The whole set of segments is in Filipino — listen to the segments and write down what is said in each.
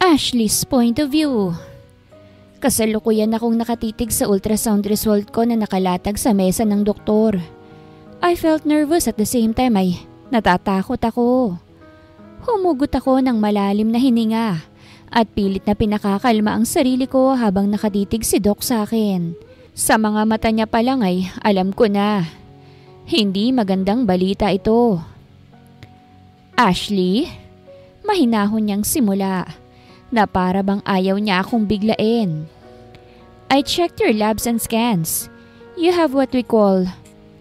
Ashley's point of view. Kasalukuyan akong nakatitig sa ultrasound result ko na nakalatag sa mesa ng doktor. I felt nervous at the same time ay natatakot ako. Humugot ako ng malalim na hininga at pilit na pinakakalma ang sarili ko habang nakatitig si Doc sa akin. Sa mga mata niya pa lang ay alam ko na. Hindi magandang balita ito. Ashley? Mahinahon niyang simula na para bang ayaw niya akong biglain. I checked your labs and scans. You have what we call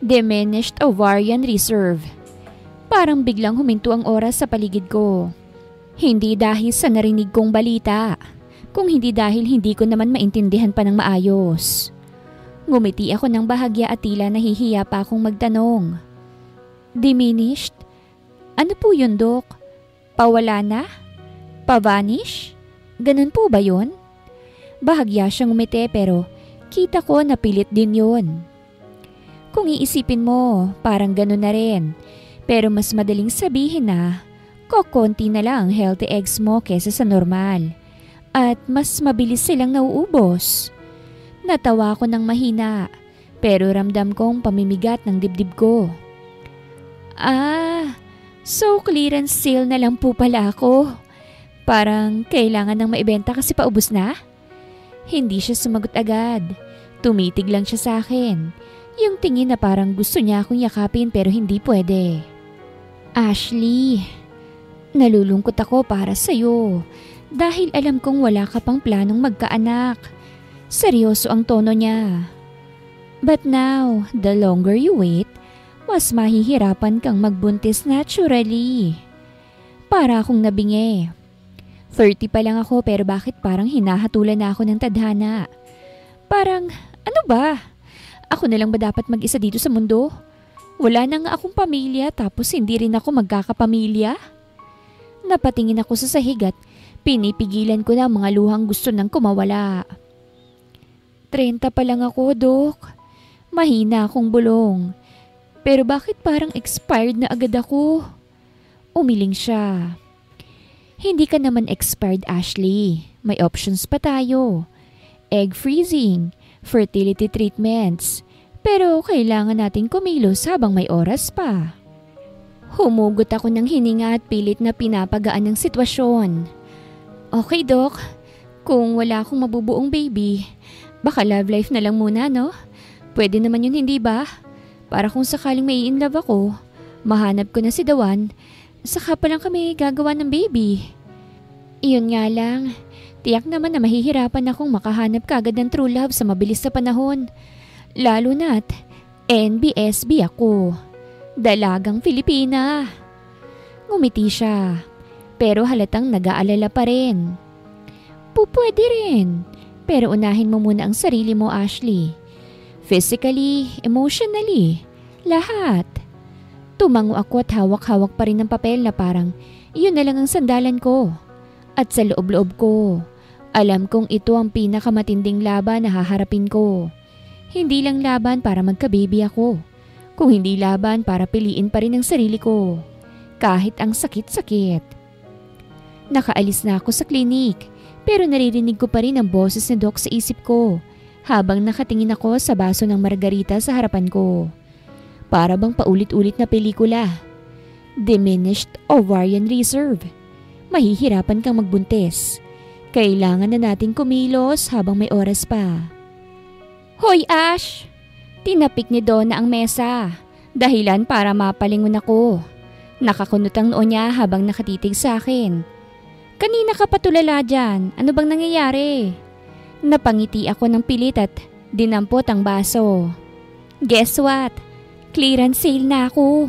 diminished ovarian reserve. Parang biglang huminto ang oras sa paligid ko. Hindi dahil sa narinig kong balita, kung hindi dahil hindi ko naman maintindihan pa ng maayos. Ngumiti ako ng bahagya at tila nahihiya pa akong magtanong. Diminished? Ano po yun, Dok? Pawala na? Pavanish? Ganun po ba yun? Bahagya siyang umiti pero kita ko na pilit din yun. Kung iisipin mo, parang ganun na rin. Pero mas madaling sabihin na kokonti na lang healthy eggs mo kesa sa normal. At mas mabilis silang nauubos. Natawa ko ng mahina pero ramdam kong pamimigat ng dibdib ko. So clearance sale na lang po pala ako. Parang kailangan nang maibenta kasi paubos na? Hindi siya sumagot agad. Tumitig lang siya sa akin. Yung tingin na parang gusto niya akong yakapin pero hindi pwede. Ashley, nalulungkot ako para sa'yo dahil alam kong wala ka pang planong magkaanak. Seryoso ang tono niya. But now, the longer you wait, mas mahihirapan kang magbuntis naturally. Para akong nabingi. 30 pa lang ako pero bakit parang hinahatulan na ako ng tadhana? Parang, ano ba? Ako na lang ba dapat mag-isa dito sa mundo? Wala na nga akong pamilya tapos hindi rin ako magkakapamilya? Napatingin ako sa sahig at pinipigilan ko na mga luhang gusto nang kumawala. 30 pa lang ako, Dok. Mahina akong bulong. Pero bakit parang expired na agad ako? Umiling siya. Hindi ka naman expired, Ashley. May options pa tayo. Egg freezing, fertility treatments. Pero kailangan nating kumilos habang may oras pa. Humugot ako ng hininga at pilit na pinapagaan ng sitwasyon. Okay, Doc. Kung wala akong mabubuong baby, baka love life na lang muna, no? Pwede naman yun, hindi ba? Para kung sakaling may in love ako, mahanap ko na si Dawan, saka pa lang kami gagawa ng baby. Iyon nga lang, tiyak naman na mahihirapan akong makahanap kagad ng true love sa mabilis na panahon. Lalo na't NBSB ako. Dalagang Filipina. Ngumiti siya, pero halatang nag-aalala pa rin. Pwede rin, pero unahin mo muna ang sarili mo, Ashley. Physically, emotionally, lahat. Tumango ako at hawak-hawak pa rin ng papel na parang iyon na lang ang sandalan ko. At sa loob-loob ko, alam kong ito ang pinakamatinding laban na haharapin ko. Hindi lang laban para magka-baby ako, kung hindi laban para piliin pa rin ang sarili ko, kahit ang sakit-sakit. Nakaalis na ako sa klinik, pero naririnig ko pa rin ang boses ni Doc sa isip ko habang nakatingin ako sa baso ng margarita sa harapan ko. Para bang paulit-ulit na pelikula. Diminished ovarian reserve. Mahihirapan kang magbuntis. Kailangan na nating kumilos habang may oras pa. Hoy, Ash! Tinapik ni Donna ang mesa. Dahilan para mapalingon ako. Nakakunot ang noo niya habang nakatitig sa akin. Kanina ka pa tulala dyan. Ano bang nangyayari? Napangiti ako ng pilit at dinampot ang baso. Guess what? Clearance sale na ako.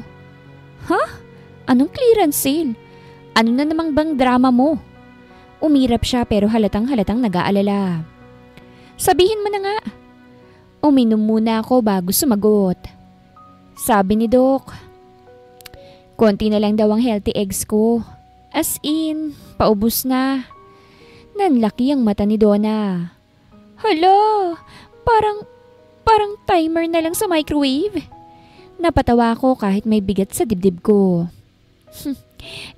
Huh? Anong clearance sale? Ano na namang bang drama mo? Umirap siya pero halatang-halatang nag-aalala. Sabihin mo na nga. Uminom muna ako bago sumagot. Sabi ni Doc, konti na lang daw ang healthy eggs ko. As in, paubos na. Nanlaki ang mata ni Donna. Hala, parang timer na lang sa microwave. Napatawa ako kahit may bigat sa dibdib ko.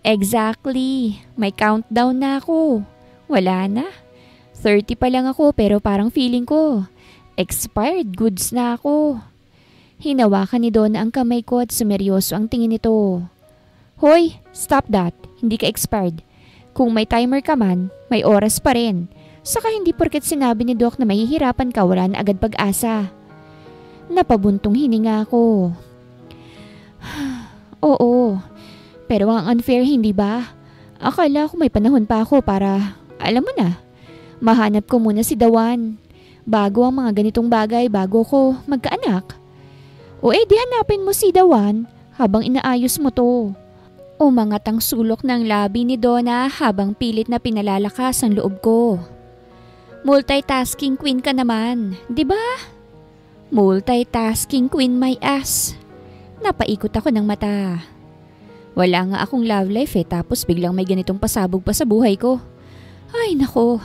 Exactly. May countdown na ako. Wala na. 30 pa lang ako pero parang feeling ko, expired goods na ako. Hinawakan ni Donna ang kamay ko at sumeryoso ang tingin nito. Hoy, stop that. Hindi ka expired. Kung may timer ka man, may oras pa rin. Saka hindi porket sinabi ni Doc na mahihirapan ka, wala na agad pag-asa. Napabuntong hininga ako. Oo, pero ang unfair hindi ba? Akala ko may panahon pa ako para, alam mo na, mahanap ko muna si Dawan. Bago ang mga ganitong bagay, bago ko magkaanak. O di hanapin mo si Dawan habang inaayos mo to. Umangat ang sulok ng labi ni Donna habang pilit na pinalalakas ang loob ko. Multitasking queen ka naman, di ba? Multitasking queen my ass. Napaikot ako ng mata. Wala nga akong love life tapos biglang may ganitong pasabog pa sa buhay ko. Ay nako,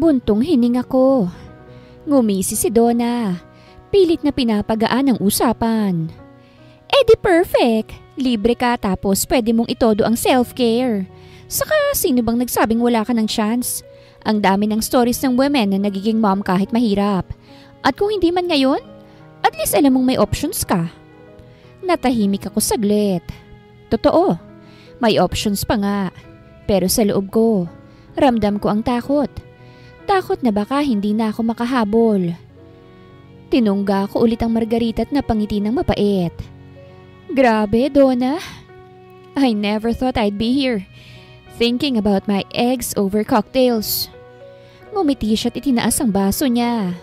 buntong hininga ko. Ngumisi si Donna. Pilit na pinapagaan ang usapan. Di perfect. Libre ka tapos pwede mong itodo ang self-care. Saka sino bang nagsabing wala ka ng chance? Ang dami ng stories ng women na nagiging mom kahit mahirap. At kung hindi man ngayon, at least alam mong may options ka. Natahimik ako saglit. Totoo, may options pa nga. Pero sa loob ko, ramdam ko ang takot. Takot na baka hindi na ako makahabol. Tinungga ko ulit ang margarita at napangiti ng mapait. Grabe, Donna. I never thought I'd be here, thinking about my eggs over cocktails. Ngumiti siya at itinaas ang baso niya.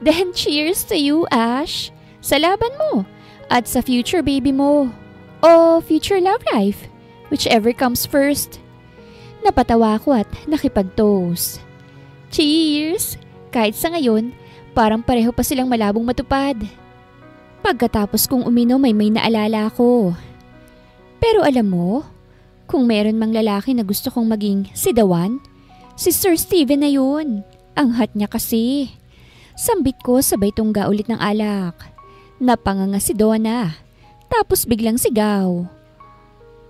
Then cheers to you, Ash. Sa laban mo at sa future baby mo. O future love life, whichever comes first. Napatawa ko at nakipag-toast. Cheers! Kahit sa ngayon, parang pareho pa silang malabong matupad. Pagkatapos kong uminom ay may naalala ako. Pero alam mo, kung meron mang lalaki na gusto kong maging si Dawan, si Sir Steven na yun. Ang hot niya kasi. Sambit ko sabay tungga ulit ng alak. Napanganga si Donna. Tapos biglang sigaw.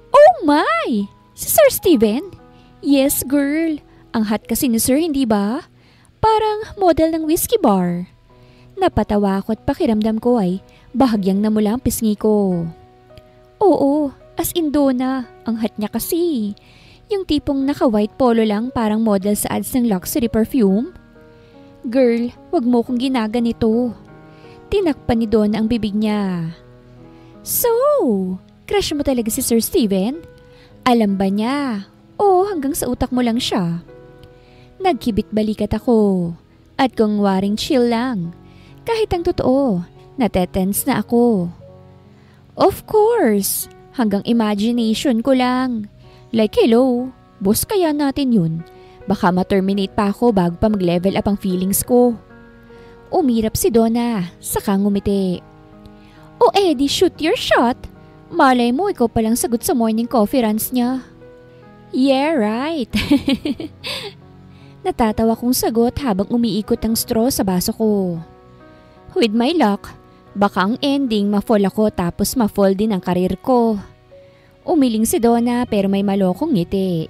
Oh my! Si Sir Steven? Yes girl. Ang hot kasi ni Sir, hindi ba? Parang model ng whiskey bar. Napatawa ko at pakiramdam ko ay bahagyang namula ang pisngi ko. Oo, as in Donna, ang hot niya kasi. Yung tipong naka-white polo lang parang model sa ads ng luxury perfume. Girl, wag mo kong ginaganito. Tinakpan ni Donna ang bibig niya. So, crush mo talaga si Sir Steven? Alam ba niya? O hanggang sa utak mo lang siya? Nagkibit balikat ako. At kung waring chill lang. Kahit ang totoo, natetense na ako. Of course, hanggang imagination ko lang. Like hello, boss kaya natin yun. Baka ma-terminate pa ako bago pa mag-level up ang feelings ko. Umirap si Donna, saka ngumiti. O di shoot your shot. Malay mo ikaw palang sagot sa morning coffee runs niya. Yeah, right. Natatawa kong sagot habang umiikot ang straw sa baso ko. With my luck, baka ang ending ma-fall ako tapos ma-fall din ang karir ko. Umiling si Donna pero may malokong ngiti.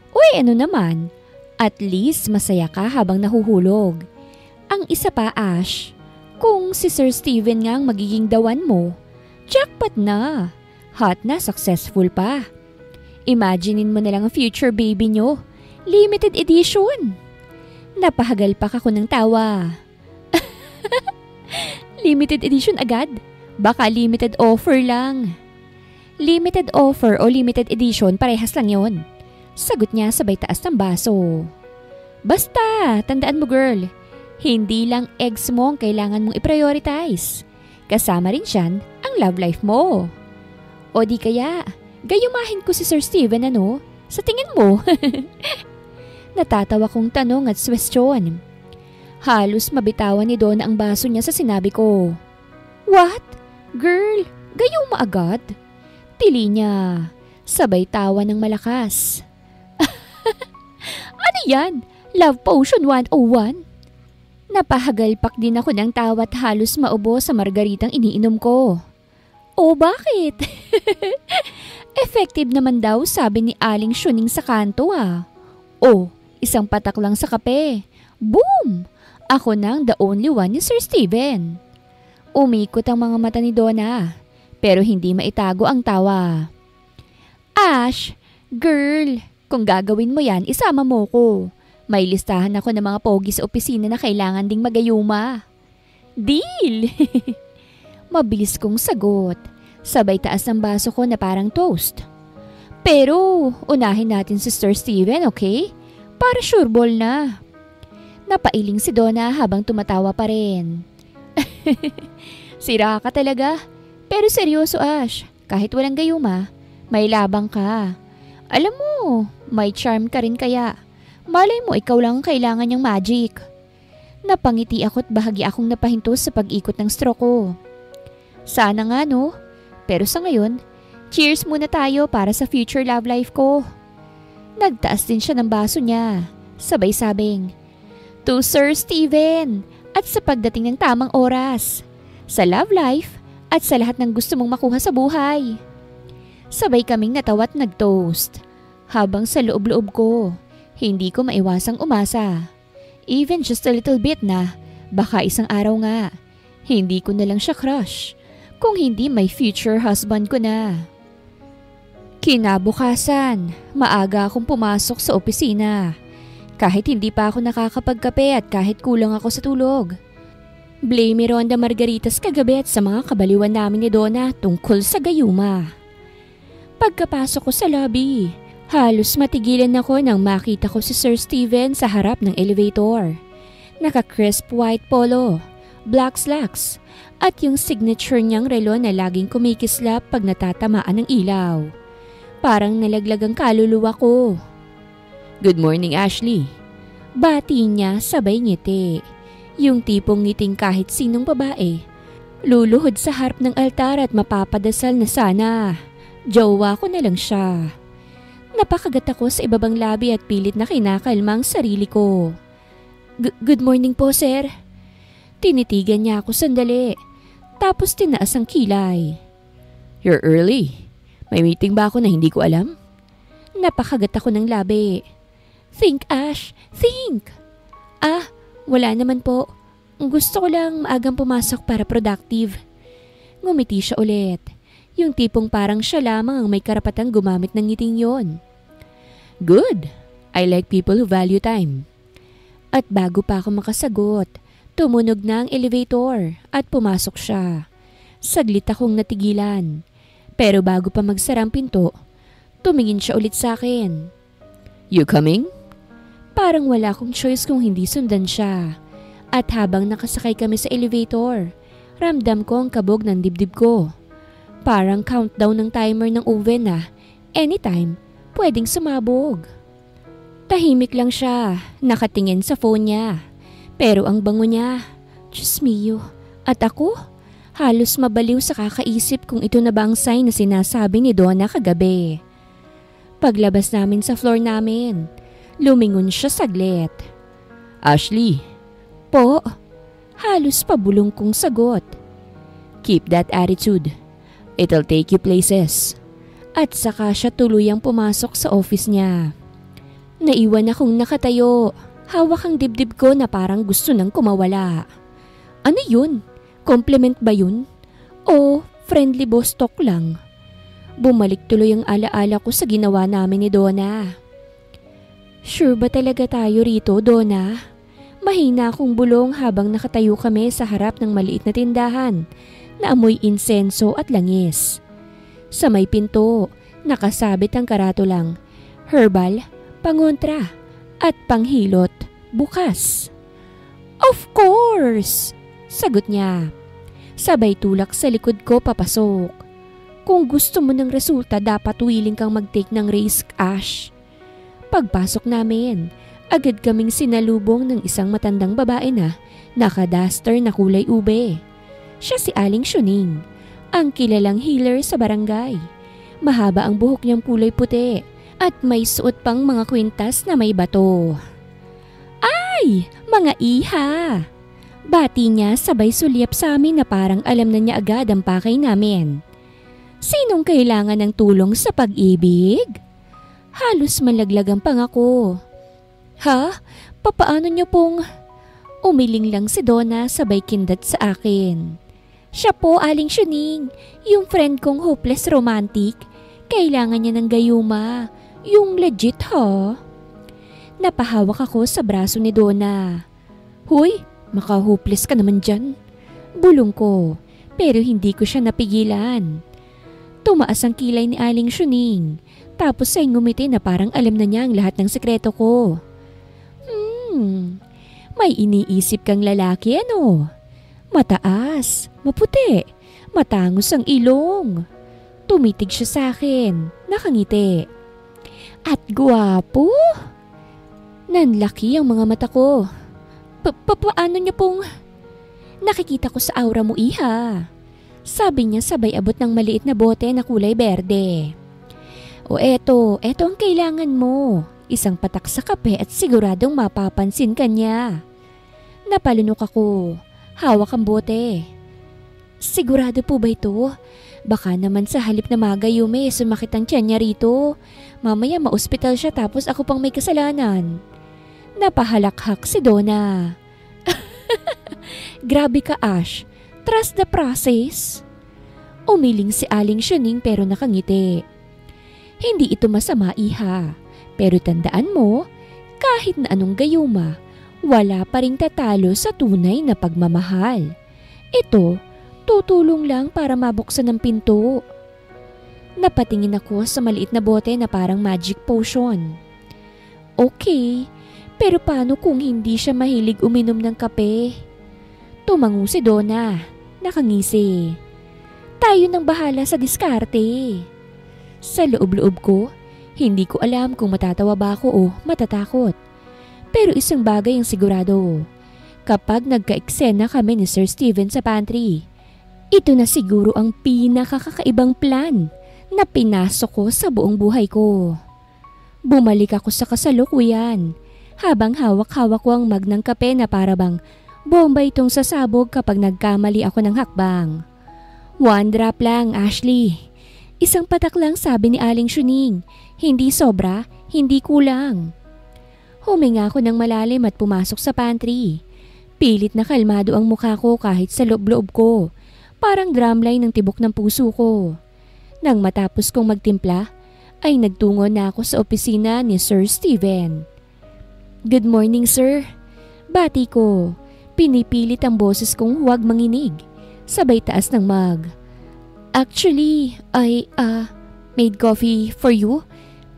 Uy, ano naman? At least masaya ka habang nahuhulog. Ang isa pa, Ash, kung si Sir Steven nga ang magiging Dawan mo, jackpot na. Hot na, successful pa. Imaginein mo na lang ang future baby nyo. Limited edition. Napahagalpak ako ng tawa. Limited edition agad? Baka limited offer lang. Limited offer o limited edition, parehas lang yon. Sagot niya sabay taas ng baso. Basta, tandaan mo girl, hindi lang eggs mo ang kailangan mong i-prioritize. Kasama rin siyan ang love life mo. O di kaya, gayumahin ko si Sir Steven ano? Sa tingin mo? Natatawa kong tanong at swestyon. Halos mabitawan ni Donna ang baso niya sa sinabi ko. What? Girl, gayuma agad? Tili niya. Sabay tawa ng malakas. Ano yan? Love Potion 101? Napahagalpak din ako ng tawa at halos maubo sa margaritang iniinom ko. Oh, bakit? Effective naman daw sabi ni Aling Shuning sa kanto Oh, isang patak lang sa kape. Boom! Ako nang the only one ni Sir Steven. Umikot ang mga mata ni Donna, pero hindi maitago ang tawa. Ash, girl, kung gagawin mo yan, isama mo ko. May listahan ako ng mga pogi sa opisina na kailangan ding magayuma. Deal! Mabilis kong sagot. Sabay taas ng baso ko na parang toast. Pero unahin natin si Sir Steven, okay? Para sure ball na. Napailing si Donna habang tumatawa pa rin. Sira ka talaga. Pero seryoso Ash, kahit walang gayuma, may labang ka. Alam mo, may charm ka rin kaya. Malay mo ikaw lang ang kailangan niyang magic. Napangiti ako't bahagi akong napahinto sa pag-ikot ng straw ko. Sana nga no, pero sa ngayon, cheers muna tayo para sa future love life ko. Nagtaas din siya ng baso niya, sabay sabing, to Sir Steven at sa pagdating ng tamang oras, sa love life at sa lahat ng gusto mong makuha sa buhay. Sabay kaming natawa at nag-toast, habang sa loob-loob ko, hindi ko maiwasang umasa. Even just a little bit na, baka isang araw nga, hindi ko na lang siya crush, kung hindi may future husband ko na. Kinabukasan, maaga akong pumasok sa opisina. Kahit hindi pa ako nakakapagkape at kahit kulang ako sa tulog. Blame Ronda Margaritas kagabi at sa mga kabaliwan namin ni Donna tungkol sa gayuma. Pagkapasok ko sa lobby, halos matigilan ako nang makita ko si Sir Steven sa harap ng elevator. Naka-crisp white polo, black slacks, at yung signature niyang relo na laging kumikislap pag natatamaan ng ilaw. Parang nalaglag ang kaluluwa ko. Good morning, Ashley. Bati niya sabay ngiti. Yung tipong ngiting kahit sinong babae. Luluhod sa harap ng altar at mapapadasal na sana jowa ko na lang siya. Napakagat ako sa ibabang labi at pilit na kinakalma ang sarili ko. Good morning po, sir. Tinitigan niya ako sandali, tapos tinaas ang kilay. You're early. May meeting ba ako na hindi ko alam? Napakagat ako ng labi. Think, Ash, think! Wala naman po. Gusto ko lang maagang pumasok para productive. Ngumiti siya ulit. Yung tipong parang siya lamang ang may karapatang gumamit ng ngiting yon. Good. I like people who value time. At bago pa ako makasagot, tumunog na ang elevator at pumasok siya. Saglit akong natigilan. Pero bago pa magsara ang pinto, tumingin siya ulit sa akin. You coming? Parang wala akong choice kung hindi sundan siya. At habang nakasakay kami sa elevator, ramdam ko ang kabog ng dibdib ko. Parang countdown ng timer ng oven na anytime pwedeng sumabog. Tahimik lang siya, nakatingin sa phone niya. Pero ang bango niya, Diyos mio. At ako, halos mabaliw sa kakaisip kung ito na ba ang sign na sinasabi ni Donna kagabi. Paglabas namin sa floor namin, lumingon siya saglit. Ashley. Po, halos pabulong kong sagot. Keep that attitude. It'll take you places. At saka siya tuluyang pumasok sa office niya. Naiwan akong nakatayo. Hawak ang dibdib ko na parang gusto nang kumawala. Ano yun? Compliment ba yun? O friendly boss talk lang? Bumalik tuloy ang alaala ko sa ginawa namin ni Donna. Sure ba talaga tayo rito, Donna? Mahina akong bulong habang nakatayo kami sa harap ng maliit na tindahan na amoy insenso at langis. Sa may pinto, nakasabit ang karatulang herbal, pangontra, at panghilot bukas. Of course! Sagot niya. Sabay tulak sa likod ko papasok. Kung gusto mo ng resulta, dapat willing kang mag-take ng risk, Ash. Pagpasok namin, agad kaming sinalubong ng isang matandang babae na naka-duster na kulay ube. Siya si Aling Shuning, ang kilalang healer sa barangay. Mahaba ang buhok niyang kulay puti at may suot pang mga kwintas na may bato. Ay! Mga iha! Bati niya sabay sulyap sa amin na parang alam na niya agad ang pakay namin. Sinong kailangan ng tulong sa pag-ibig? Halos malaglag ang pangako. Ha? Papaano niyo pong... Umiling lang si Donna sabay kindat sa akin. Siya po, Aling Siuning, yung friend kong hopeless romantic. Kailangan niya ng gayuma. Yung legit ha? Napahawak ako sa braso ni Donna. Huy, maka-hopeless ka naman dyan. Bulong ko, pero hindi ko siya napigilan. Tumaas ang kilay ni Aling Siuning, tapos ay ngumiti na parang alam na niya ang lahat ng sekreto ko. May iniisip kang lalaki ano? Mataas, maputi, matangos ang ilong. Tumitig siya sa akin, nakangiti. At gwapo? Nanlaki ang mga mata ko. Paano niyo pong... Nakikita ko sa aura mo, iha. Sabi niya sabay abot ng maliit na bote na kulay berde. O eto ang kailangan mo. Isang patak sa kape at siguradong mapapansin ka niya. Napalunok ako. Hawak ang bote. Sigurado po ba ito? Baka naman sa halip na magayume, sumakit ang tiyan niya rito. Mamaya ma-ospital siya tapos ako pang may kasalanan. Napahalakhak si Donna. Grabe ka, Ash. Trust the process. Umiling si Aling Siuning pero nakangiti. Hindi ito masama, iha. Pero tandaan mo, kahit na anong gayuma, wala pa ring tatalo sa tunay na pagmamahal. Ito, tutulong lang para mabuksan ang pinto. Napatingin ako sa maliit na bote na parang magic potion. Okay, pero paano kung hindi siya mahilig uminom ng kape? Tumango si Donna, nakangisi. Tayo nang bahala sa diskarte. Sa loob-loob ko, hindi ko alam kung matatawa ba ako o matatakot. Pero isang bagay ang sigurado. Kapag nagka-eksena kami ni Sir Steven sa pantry, ito na siguro ang pinakakakaibang plan na pinasok ko sa buong buhay ko. Bumalik ako sa kasalukuyan habang hawak-hawak ko ang mug ng kape na para bang bomba itong sasabog kapag nagkamali ako ng hakbang. One drop lang, Ashley. Isang patak lang, sabi ni Aling Siuning. Hindi sobra, hindi kulang. Huminga ako ng malalim at pumasok sa pantry. Pilit na kalmado ang mukha ko kahit sa loob-loob ko. Parang drumline ng tibok ng puso ko. Nang matapos kong magtimpla, ay nagtungo na ako sa opisina ni Sir Steven. Good morning, sir. Bati ko. Pinipilit ang boses kong huwag manginig. Sabay taas ng mug. Actually, I made coffee for you.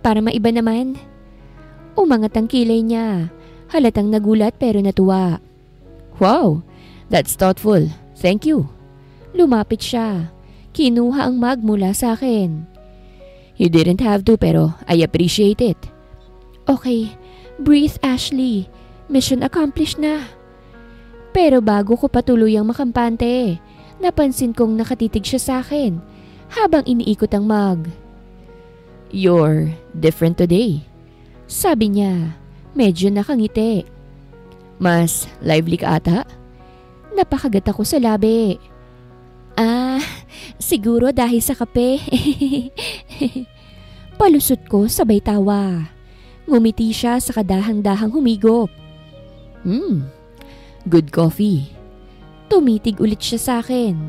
Para maiba naman. Umangat ang kilay niya. Halatang nagulat pero natuwa. Wow, that's thoughtful. Thank you. Lumapit siya. Kinuha ang mug mula sa akin. You didn't have to pero I appreciate it. Okay, breathe, Ashley. Mission accomplished na. Pero bago ko patuluyang makampante, napansin kong nakatitig siya sa akin habang iniikot ang mug. You're different today. Sabi niya, medyo nakangiti. Mas lively ka ata? Napakagat ako sa labi. Siguro dahil sa kape. Palusot ko sabay tawa. Ngumiti siya sa kadahang-dahang humigop. Good coffee. Tumitig ulit siya sa akin.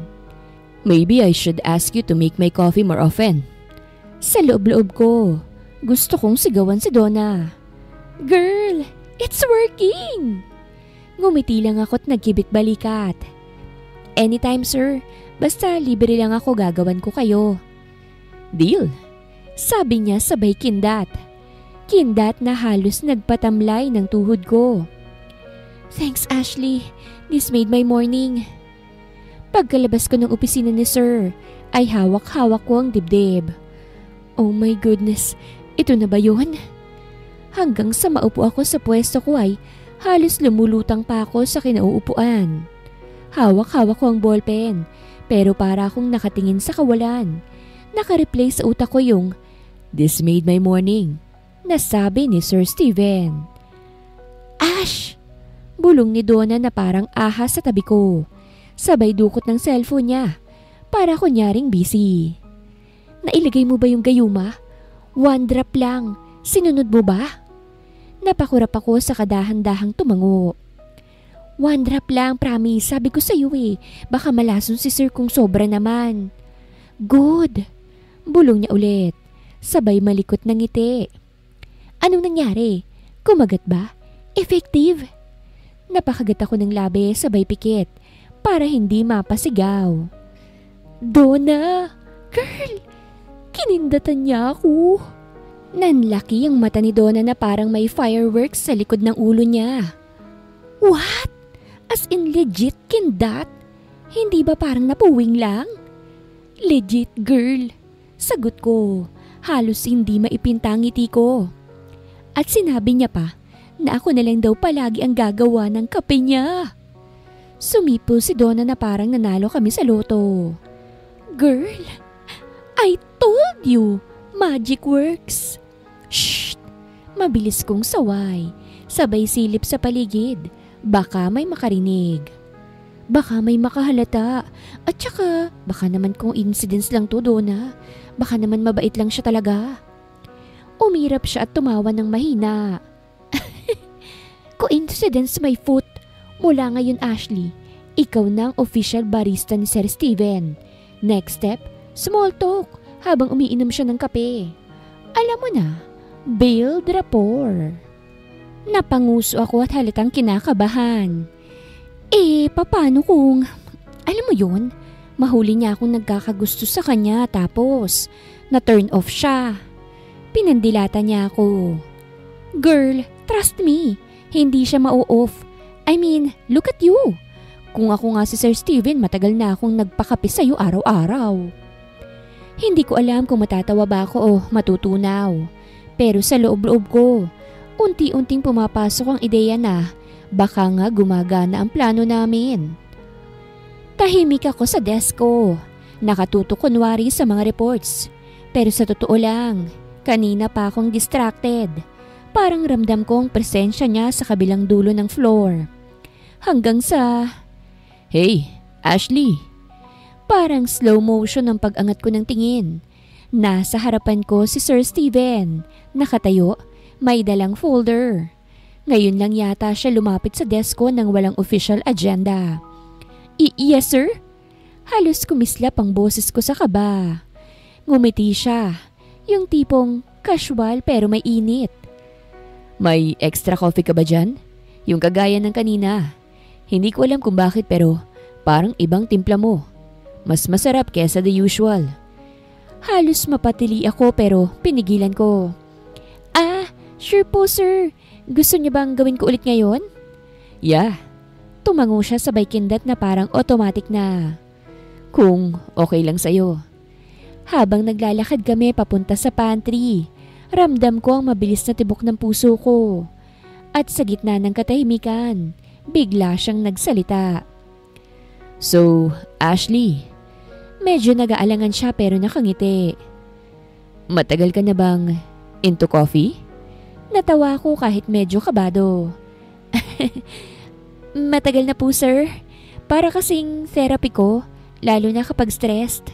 Maybe I should ask you to make my coffee more often. Sa loob-loob ko, gusto kong sigawan si Donna. Girl, it's working! Ngumiti lang ako't nagkibit balikat. Anytime, sir. Basta libre lang ako, gagawan ko kayo. Deal. Sabi niya sabay kindat. Kindat na halos nagpatamlay ng tuhod ko. Thanks, Ashley. This made my morning. Pagkalabas ko ng opisina ni sir, ay hawak-hawak ko ang dibdib. Oh my goodness, ito na ba yun? Hanggang sa maupo ako sa pwesto ko ay halos lumulutang pa ako sa kinauupuan. Hawak-hawak ko ang ballpen, pero para akong nakatingin sa kawalan. Nakareplay sa utak ko yung "This made my morning" na sabi ni Sir Steven. Ash! Bulong ni Donna na parang ahas sa tabi ko. Sabay dukot ng cellphone niya para kunyaring busy. Nailagay mo ba yung gayuma? 1 drop lang. Sinunod mo ba? Napakurap ako sa kadahan-dahang tumango. 1 drop lang, promise. Sabi ko sa'yo eh. Baka malason si sir kung sobra naman. Good. Bulong niya ulit. Sabay malikot ng ngiti. Anong nangyari? Kumagat ba? Effective? Napakagat ako ng labi sabay pikit para hindi mapasigaw. Donna! Girl! Kinindatan niya ako. Nanlaki ang mata ni Donna na parang may fireworks sa likod ng ulo niya. What? As in legit kindat? Hindi ba parang napuwing lang? Legit girl. Sagot ko. Halos hindi maipinta ang ngiti ko. At sinabi niya pa na ako na lang daw palagi ang gagawa ng kape niya. Sumipo si Donna na parang nanalo kami sa loto. Girl, I told you, magic works. Shh! Mabilis kong saway. Sabay silip sa paligid. Baka may makarinig. Baka may makahalata. At saka, baka naman kung incidents lang to, Donna. Baka naman mabait lang siya talaga. Umirap siya at tumawa ng mahina. Coincidence my foot. Mula ngayon, Ashley, ikaw na ang official barista ni Sir Steven. Next step, small talk habang umiinom siya ng kape. Alam mo na, build rapport. Napanguso ako at halatang kinakabahan. Paano kung, alam mo yun, mahuli niya akong nagkakagusto sa kanya tapos na-turn off siya. Pinandilata niya ako. Girl, trust me, hindi siya ma-off. I mean, look at you. Kung ako nga si Sir Steven, matagal na akong nagpakape sa'yo araw-araw. Hindi ko alam kung matatawa ba ako o matutunaw. Pero sa loob-loob ko, unti-unting pumapasok ang ideya na baka nga gumagana ang plano namin. Tahimik ako sa desk ko, nakatutok kunwari sa mga reports. Pero sa totoo lang, kanina pa akong distracted. Parang ramdam ko ang presensya niya sa kabilang dulo ng floor. Hanggang sa... Hey, Ashley! Parang slow motion ang pag-angat ko ng tingin. Nasa harapan ko si Sir Steven. Nakatayo, may dalang folder. Ngayon lang yata siya lumapit sa desk ko nang walang official agenda. Yes, sir? Halos kumislap ang boses ko sa kaba. Ngumiti siya. Yung tipong casual pero may init. May extra coffee ka ba dyan? Yung kagaya ng kanina. Hindi ko alam kung bakit pero parang ibang timpla mo. Mas masarap kesa the usual. Halos mapatili ako pero pinigilan ko. Sure po sir. Gusto niyo bang gawin ko ulit ngayon? Yeah. Tumango siya sabay kindat na parang automatic na. Kung okay lang sa'yo. Habang naglalakad kami papunta sa pantry, ramdam ko ang mabilis na tibok ng puso ko. At sa gitna ng katahimikan, bigla siyang nagsalita. So, Ashley, medyo nag-aalangan siya pero nakangiti. Matagal ka na bang into coffee? Natawa ko kahit medyo kabado. Matagal na po sir. Para kasing therapy ko, lalo na kapag stressed.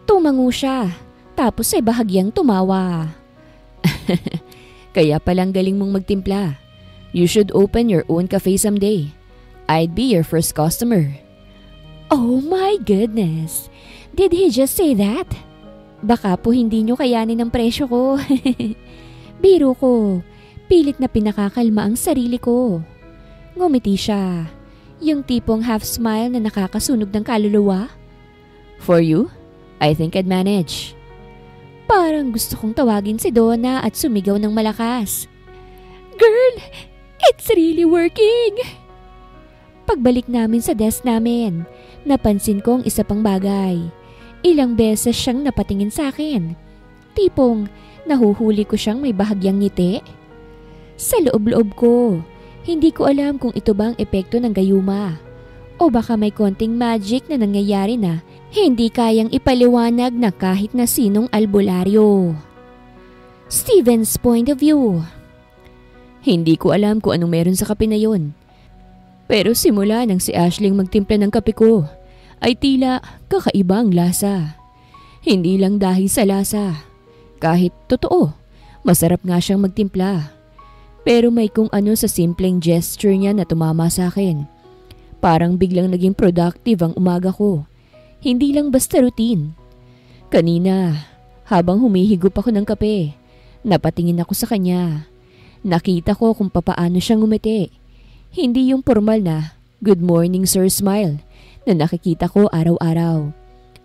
Tumango siya, tapos ay bahagyang tumawa. Kaya palang galing mong magtimpla. You should open your own cafe someday. I'd be your first customer. Oh my goodness. Did he just say that? Baka po hindi nyo kayanin ang presyo ko. Biro ko. Pilit na pinakakalma ang sarili ko. Ngumiti siya. Yung tipong half smile na nakakasunog ng kaluluwa. For you, I think I'd manage. Parang gusto kong tawagin si Donna at sumigaw ng malakas. Girl, it's really working! Pagbalik namin sa desk namin, napansin ko ang isa pang bagay. Ilang beses siyang napatingin sa akin. Tipong nahuhuli ko siyang may bahagyang ngiti. Sa loob-loob ko, hindi ko alam kung ito ba ang epekto ng gayuma. O baka may konting magic na nangyayari na hindi kayang ipaliwanag na kahit na sinong albularyo. Steven's point of view. Hindi ko alam kung anong meron sa kape na yun. Pero simula nang si Ashley magtimpla ng kape ko, ay tila kakaiba ang lasa. Hindi lang dahil sa lasa. Kahit totoo, masarap nga siyang magtimpla. Pero may kung ano sa simpleng gesture niya na tumama sa akin. Parang biglang naging productive ang umaga ko. Hindi lang basta routine. Kanina, habang humihigop ako ng kape, napatingin ako sa kanya. Nakita ko kung papaano siyang ngumiti. Hindi yung formal na, "Good morning sir" smile na nakikita ko araw-araw.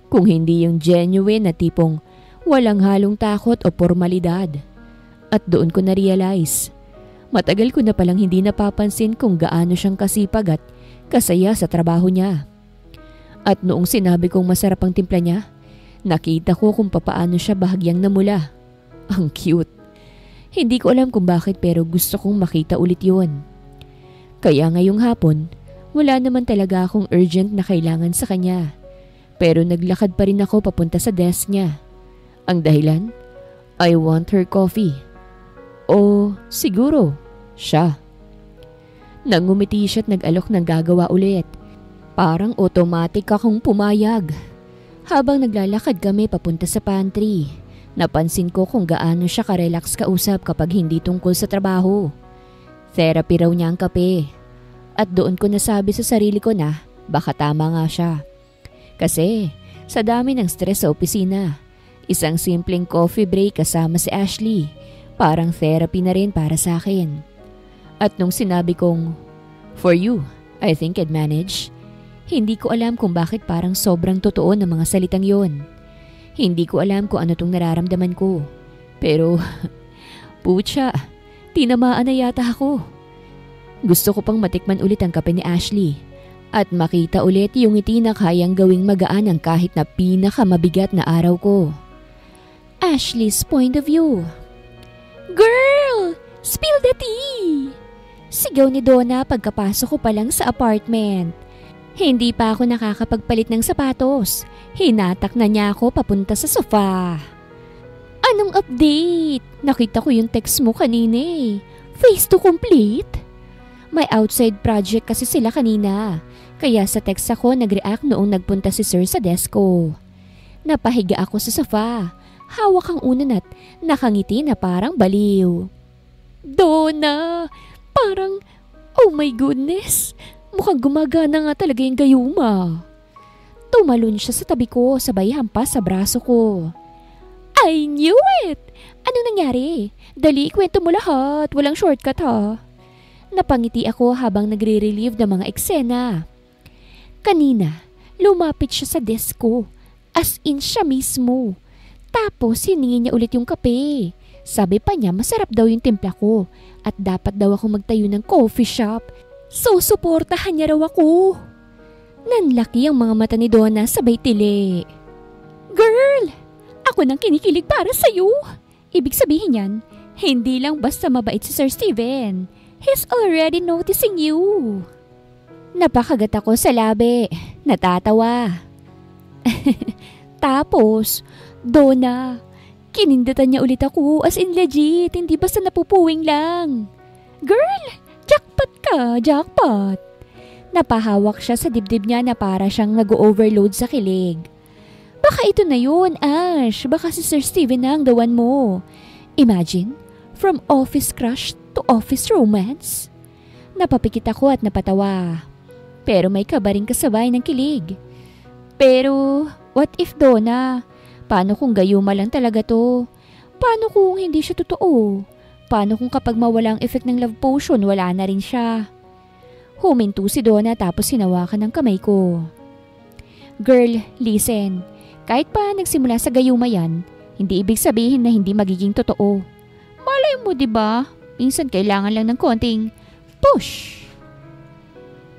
Kung hindi yung genuine na tipong walang halong takot o formalidad. At doon ko na-realize, matagal ko na palang hindi napapansin kung gaano siyang kasipag at kasaya sa trabaho niya. At noong sinabi kong masarap ang timpla niya, nakita ko kung papaano siya bahagyang namula. Ang cute. Hindi ko alam kung bakit pero gusto kong makita ulit yun. Kaya ngayong hapon, wala naman talaga akong urgent na kailangan sa kanya. Pero naglakad pa rin ako papunta sa desk niya. Ang dahilan? I want her coffee. O siguro, siya. Nangumiti siya at nag-alok ng gagawa ulit. Parang automatic akong pumayag. Habang naglalakad kami papunta sa pantry, napansin ko kung gaano siya ka-relax kausap kapag hindi tungkol sa trabaho. Therapy raw niya ang kape. At doon ko nasabi sa sarili ko na baka tama nga siya. Kasi sa dami ng stress sa opisina, isang simpleng coffee break kasama si Ashley, parang therapy na rin para sa akin. At nung sinabi kong, "For you, I think I'd manage," hindi ko alam kung bakit parang sobrang totoo ng mga salitang yon. Hindi ko alam kung ano tong nararamdaman ko. Pero, putya, tinamaan na yata ako. Gusto ko pang matikman ulit ang kape ni Ashley at makita ulit yung ngiti na kayang gawing magaan ang kahit na pinakamabigat na araw ko. Ashley's point of view. "Girl! Spill the tea!" Sigaw ni Donna pagkapasok ko pa lang sa apartment. Hindi pa ako nakakapagpalit ng sapatos. Hinatak na niya ako papunta sa sofa. "Anong update? Nakita ko yung text mo kanina eh. Phase 2 complete?" May outside project kasi sila kanina. Kaya sa text ako nag-react noong nagpunta si sir sa desk ko. Napahiga ako sa sofa. Hawak ang unan at nakangiti na parang baliw. "Donna, parang, oh my goodness, mukhang gumagana nga talaga yung gayuma." Tumalon siya sa tabi ko sabay hampas sa braso ko. "I knew it! Anong nangyari? Dali, kwento mo lahat. Walang shortcut ha." Napangiti ako habang nagre-relieve ng mga eksena. Kanina, lumapit siya sa desk ko. As in siya mismo. Tapos hiningi niya ulit yung kape. Sabi pa niya masarap daw yung timpla ko at dapat daw ako magtayo ng coffee shop. So suportahan niya raw ako. Nanlaki ang mga mata ni Donna sabay tili. "Girl, ako nang kinikilig para sa'yo." Ibig sabihin yan, hindi lang basta mabait si Sir Steven. He's already noticing you. Napakagat ako sa labi. Natatawa. Tapos, Donna, kinindatan niya ulit ako as in legit, hindi basta napupuwing lang. "Girl, jackpot ka, jackpot." Napahawak siya sa dibdib niya na para siyang nag-overload sa kilig. "Baka ito na yun, Ash. Baka si Sir Steven na ang dawan mo. Imagine, from office crush to office romance." Napapikit ako at napatawa. Pero may kabaring kasabay ng kilig. Pero, what if Donna? Paano kung gayuma lang talaga to? Paano kung hindi siya totoo? Paano kung kapag mawala ang effect ng love potion, wala na rin siya? Huminto si Donna tapos hinawakan ng kamay ko. "Girl, listen. Kahit pa nagsimula sa gayuma yan, hindi ibig sabihin na hindi magiging totoo. Malay mo, diba? Minsan kailangan lang ng konting push."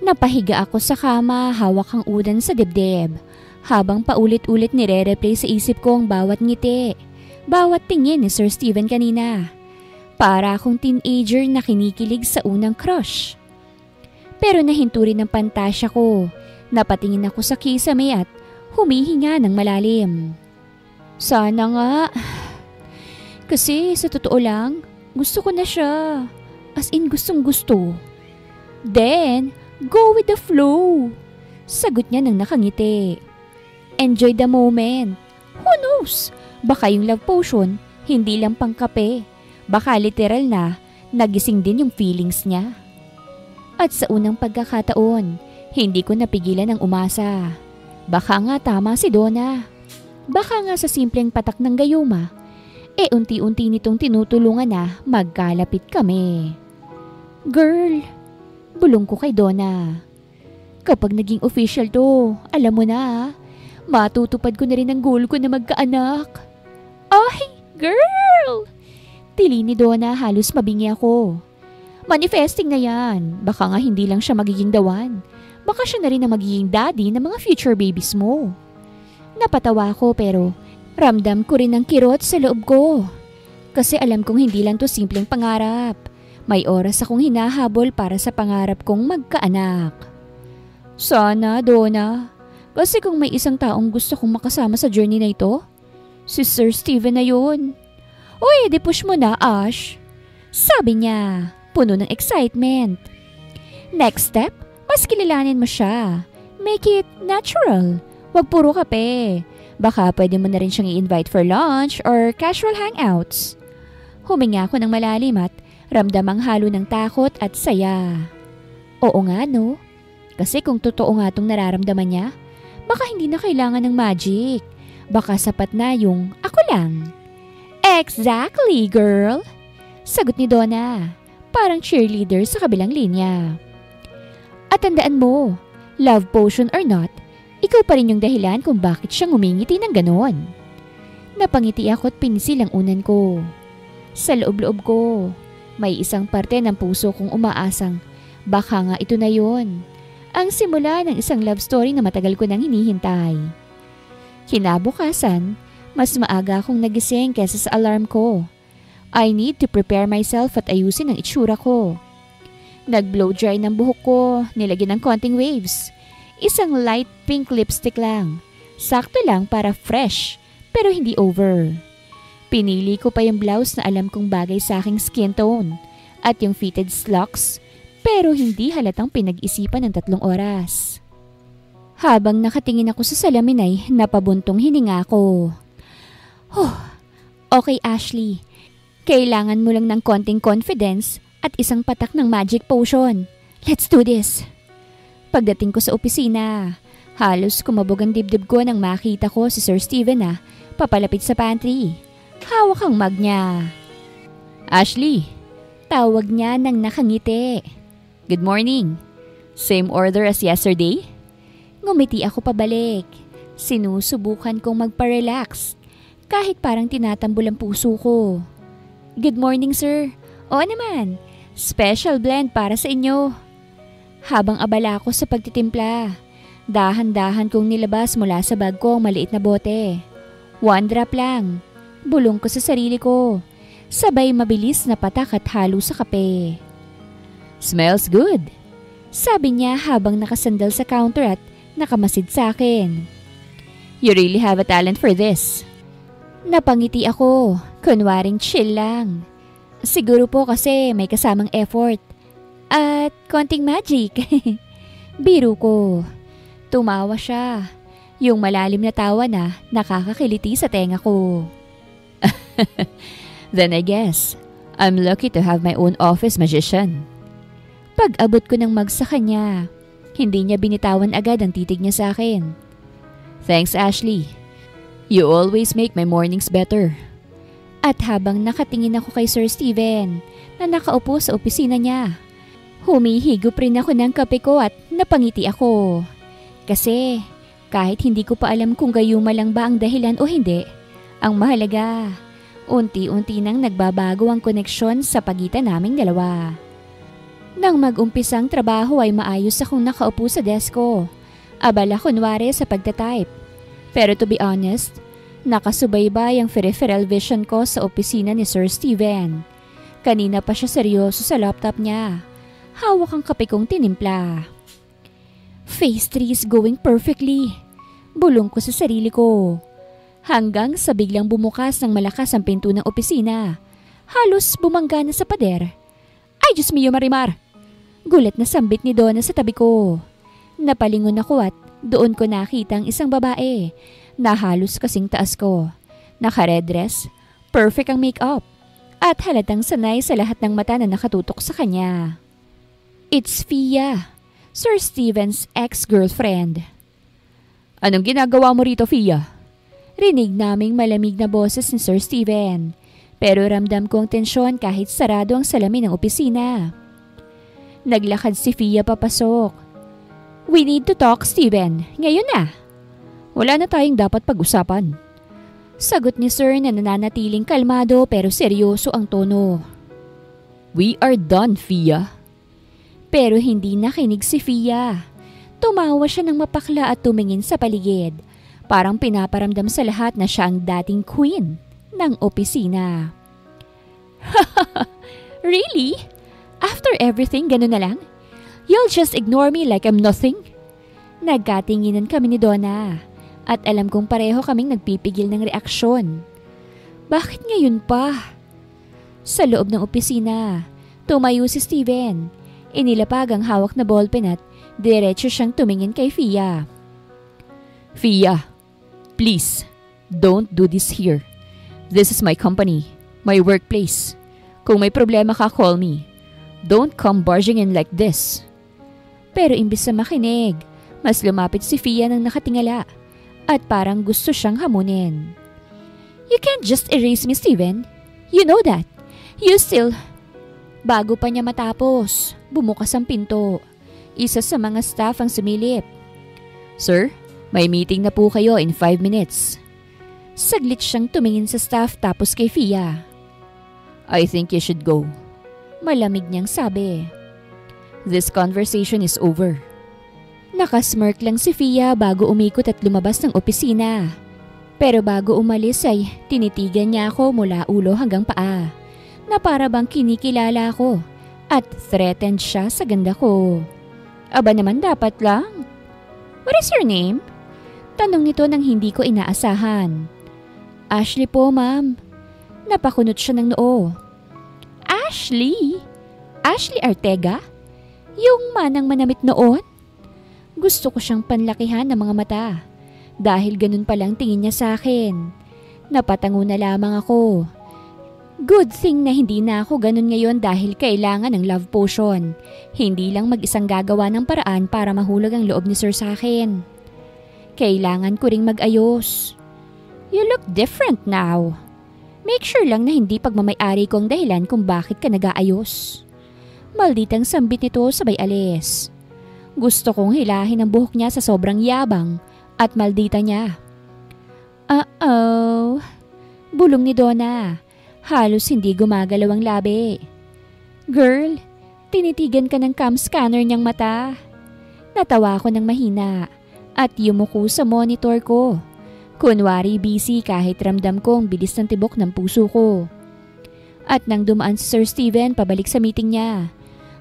Napahiga ako sa kama, hawak ang udan sa dibdib. Habang paulit-ulit nire-replay sa isip ko ang bawat ngiti, bawat tingin ni Sir Steven kanina. Para akong teenager na kinikilig sa unang crush. Pero nahinto rin ang pantasya ko. Napatingin ako sa kisame at humihinga ng malalim. Sana nga. Kasi sa totoo lang, gusto ko na siya. As in gustong gusto. Then, go with the flow. Sagot niya nang nakangiti. Enjoy the moment. Who knows? Baka yung love potion, hindi lang pangkape. Baka literal na, nagising din yung feelings niya. At sa unang pagkakataon, hindi ko napigilan ang umasa. Baka nga tama si Donna. Baka nga sa simpleng patak ng gayuma, unti-unti nitong tinutulungan na magkalapit kami. Girl, bulong ko kay Donna. Kapag naging official to, alam mo na, matutupad ko na rin ang goal ko na magkaanak. Ay, girl! Tili ni Donna, halos mabingi ako. Manifesting na yan. Baka nga hindi lang siya magiging dawan. Baka siya na rin ang magiging daddy ng mga future babies mo. Napatawa ko pero ramdam ko rin ang kirot sa loob ko. Kasi alam kong hindi lang to simpleng pangarap. May oras akong hinahabol para sa pangarap kong magkaanak. Sana, Donna. Kasi kung may isang taong gusto kong makasama sa journey na ito, si Sir Steven na yun. Uy, di push mo na, Ash. Sabi niya, puno ng excitement. Next step, mas kilalanin mo siya. Make it natural. Wag puro kape. Baka pwede mo na rin siyang i-invite for lunch or casual hangouts. Huminga ako ng malalim at ramdam ang halo ng takot at saya. Oo nga no. Kasi kung totoo nga itong nararamdaman niya, baka hindi na kailangan ng magic. Baka sapat na yung ako lang. Exactly, girl. Sagot ni Donna. Parang cheerleader sa kabilang linya. At tandaan mo, love potion or not, ikaw pa rin yung dahilan kung bakit siya ngumingiti ng ganon. Napangiti ako at pinisil ang unan ko. Sa loob-loob ko, may isang parte ng puso kong umaasang baka nga ito na yon. Ang simula ng isang love story na matagal ko nang hinihintay. Kinabukasan, mas maaga akong nagising kesa sa alarm ko. I need to prepare myself at ayusin ang itsura ko. Nag-blow dry ng buhok ko, nilagyan ng konting waves. Isang light pink lipstick lang. Sakto lang para fresh, pero hindi over. Pinili ko pa yung blouse na alam kong bagay sa aking skin tone at yung fitted slacks, pero hindi halatang pinag-isipan ng 3 oras. Habang nakatingin ako sa salamin ay napabuntong hininga ko. Okay Ashley, kailangan mo lang ng konting confidence at isang patak ng magic potion. Let's do this! Pagdating ko sa opisina, halos kumabog ang dibdib ko nang makita ko si Sir Steven na papalapit sa pantry. Hawak ang mug niya. Ashley, tawag niya nang nakangiti. Good morning. Same order as yesterday? Ngumiti ako pabalik. Sinusubukan kong magpa-relax kahit parang tinatambol ang puso ko. Good morning, sir. Oo naman. Special blend para sa inyo. Habang abala ako sa pagtitimpla, dahan-dahan kong nilabas mula sa bag ko ang maliit na bote. 1 drop lang. Bulong ko sa sarili ko. Sabay mabilis na patak at halo sa kape. Smells good. Sabi niya habang nakasandal sa counter at nakamasid sa akin. You really have a talent for this. Napangiti ako. Kunwaring chill lang. Siguro po kasi may kasamang effort. At konting magic. Biro ko. Tumawa siya. Yung malalim na tawa na nakakakiliti sa tenga ko. Then I guess, I'm lucky to have my own office magician. Pag-abot ko ng mug sa kanya, hindi niya binitawan agad ang titig niya sa akin. Thanks Ashley. You always make my mornings better. At habang nakatingin ako kay Sir Steven na nakaupo sa opisina niya, humihigop rin ako ng kape ko at napangiti ako. Kasi kahit hindi ko pa alam kung gayuma lang ba ang dahilan o hindi, ang mahalaga, unti-unti nang nagbabago ang koneksyon sa pagitan naming dalawa. Nang mag-umpisang trabaho ay maayos akong nakaupo sa desk ko. Abala kunwari sa pagtatype. Pero to be honest, nakasubaybay ang peripheral vision ko sa opisina ni Sir Steven. Kanina pa siya seryoso sa laptop niya. Hawak ang kape kong tinimpla. Phase 3 is going perfectly. Bulong ko sa sarili ko. Hanggang sa biglang bumukas ng malakas ang pinto ng opisina. Halos bumangga na sa pader. Ay, Diyos mio Marimar! Gulat na sambit ni Donna sa tabi ko. Napalingon ako at doon ko nakita ang isang babae na halos kasing taas ko. Naka-red dress, perfect ang makeup, at halatang sanay sa lahat ng mata na nakatutok sa kanya. It's Fia, Sir Steven's ex-girlfriend. Anong ginagawa mo rito, Fia? Rinig naming malamig na boses ni Sir Steven, pero ramdam ko ang tensyon kahit sarado ang salamin ng opisina. Naglakad si Fia papasok. We need to talk, Steven. Ngayon na. Wala na tayong dapat pag-usapan. Sagot ni Sir na nananatiling kalmado pero seryoso ang tono. We are done, Fia. Pero hindi nakinig si Fia. Tumawa siya ng mapakla at tumingin sa paligid. Parang pinaparamdam sa lahat na siya ang dating queen ng opisina. Really? After everything, ganun na lang? You'll just ignore me like I'm nothing? Nagkatinginan kami ni Donna at alam kong pareho kaming nagpipigil ng reaksyon. Bakit ngayon pa? Sa loob ng opisina, tumayo si Steven. Inilapag ang hawak na ballpen at diretso siyang tumingin kay Fia. Fia, please, don't do this here. This is my company, my workplace. Kung may problema ka, call me. Don't come barging in like this. Pero imbis na makinig, mas lumapit si Fia nang nakatingala at parang gusto siyang hamunin. You can't just erase me, Steven. You know that. You still... Bago pa niya matapos, bumukas ang pinto. Isa sa mga staff ang sumilip. Sir, may meeting na po kayo in 5 minutes. Saglit siyang tumingin sa staff tapos kay Fia. I think you should go. Malamig niyang sabi. This conversation is over. Nakasmirk lang si Fia bago umikot at lumabas ng opisina. Pero bago umalis ay tinitigan niya ako mula ulo hanggang paa. Na para bang kinikilala ko at threatened siya sa ganda ko. Aba naman dapat lang. What is your name? Tanong nito nang hindi ko inaasahan. Ashley po, ma'am. Napakunot siya ng noo. Ashley? Ashley Artega? Yung manang manamit noon? Gusto ko siyang panlakihan ng mga mata. Dahil ganun palang tingin niya sa akin. Napatango na lamang ako. Good thing na hindi na ako ganun ngayon dahil kailangan ng love potion. Hindi lang mag-isang gagawa ng paraan para mahulog ang loob ni Sir sa akin. Kailangan ko ring mag-ayos. You look different now. Make sure lang na hindi pagmamay-ari ko ang dahilan kung bakit ka nag-aayos. Malditang sambit nito sabay alis. Gusto kong hilahin ang buhok niya sa sobrang yabang at maldita niya. Uh-oh. Bulong ni Donna. Halos hindi gumagalaw ang labi. Girl, tinitigan ka ng cam scanner niyang mata. Natawa ako ng mahina at yumuko sa monitor ko. Kunwari busy kahit ramdam ko ang bilis ng tibok ng puso ko. At nang dumaan si Sir Steven pabalik sa meeting niya,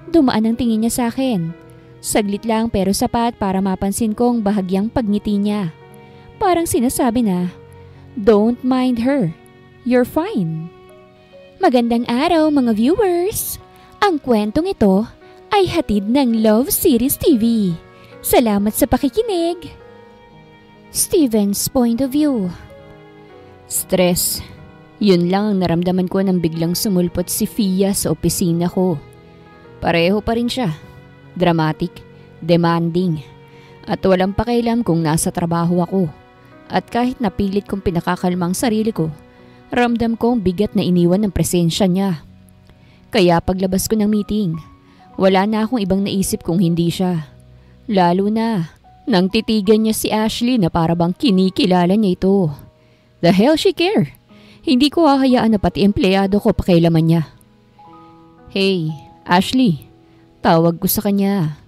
dumaan ang tingin niya sa akin. Saglit lang pero sapat para mapansin kong bahagyang pagngiti niya. Parang sinasabi na, don't mind her, you're fine. Magandang araw mga viewers! Ang kwentong ito ay hatid ng Love Series TV. Salamat sa pakikinig! Steven's point of view. Stress. Yun lang ang naramdaman ko nang biglang sumulpot si Fia sa opisina ko. Pareho pa rin siya. Dramatic, demanding, at walang pakialam kung nasa trabaho ako. At kahit napilit kong pinakakalmang sarili ko, ramdam kong bigat na iniwan ng presensya niya. Kaya paglabas ko ng meeting, wala na akong ibang naisip kung hindi siya. Lalo na nang titigan niya si Ashley na para bang kinikilala niya ito. The hell she care? Hindi ko hahayaan na pati empleyado ko pakialaman niya. Hey, Ashley, tawag ko sa kanya.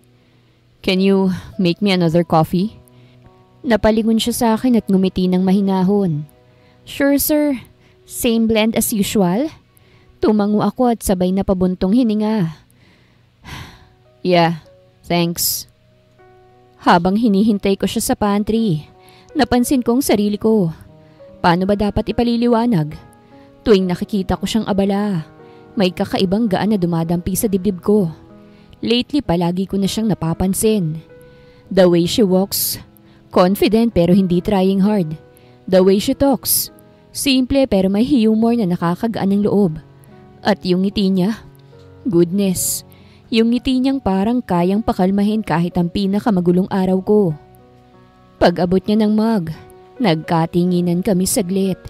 Can you make me another coffee? Napalingon siya sa akin at ngumiti ng mahinahon. Sure sir, same blend as usual? Tumango ako at sabay na pabuntong hininga. Yeah, thanks. Habang hinihintay ko siya sa pantry, napansin kong sarili ko. Paano ba dapat ipaliliwanag? Tuwing nakikita ko siyang abala, may kakaibang gaan na dumadampi sa dibdib ko. Lately palagi ko na siyang napapansin. The way she walks, confident pero hindi trying hard. The way she talks, Simple pero may humor na nakakagaan ng loob. At yung ngiti niya, goodness, yung ngiti niyang parang kayang pakalmahin kahit ang pinakamagulong araw ko. Pag-abot niya ng mug, nagkatinginan kami saglit.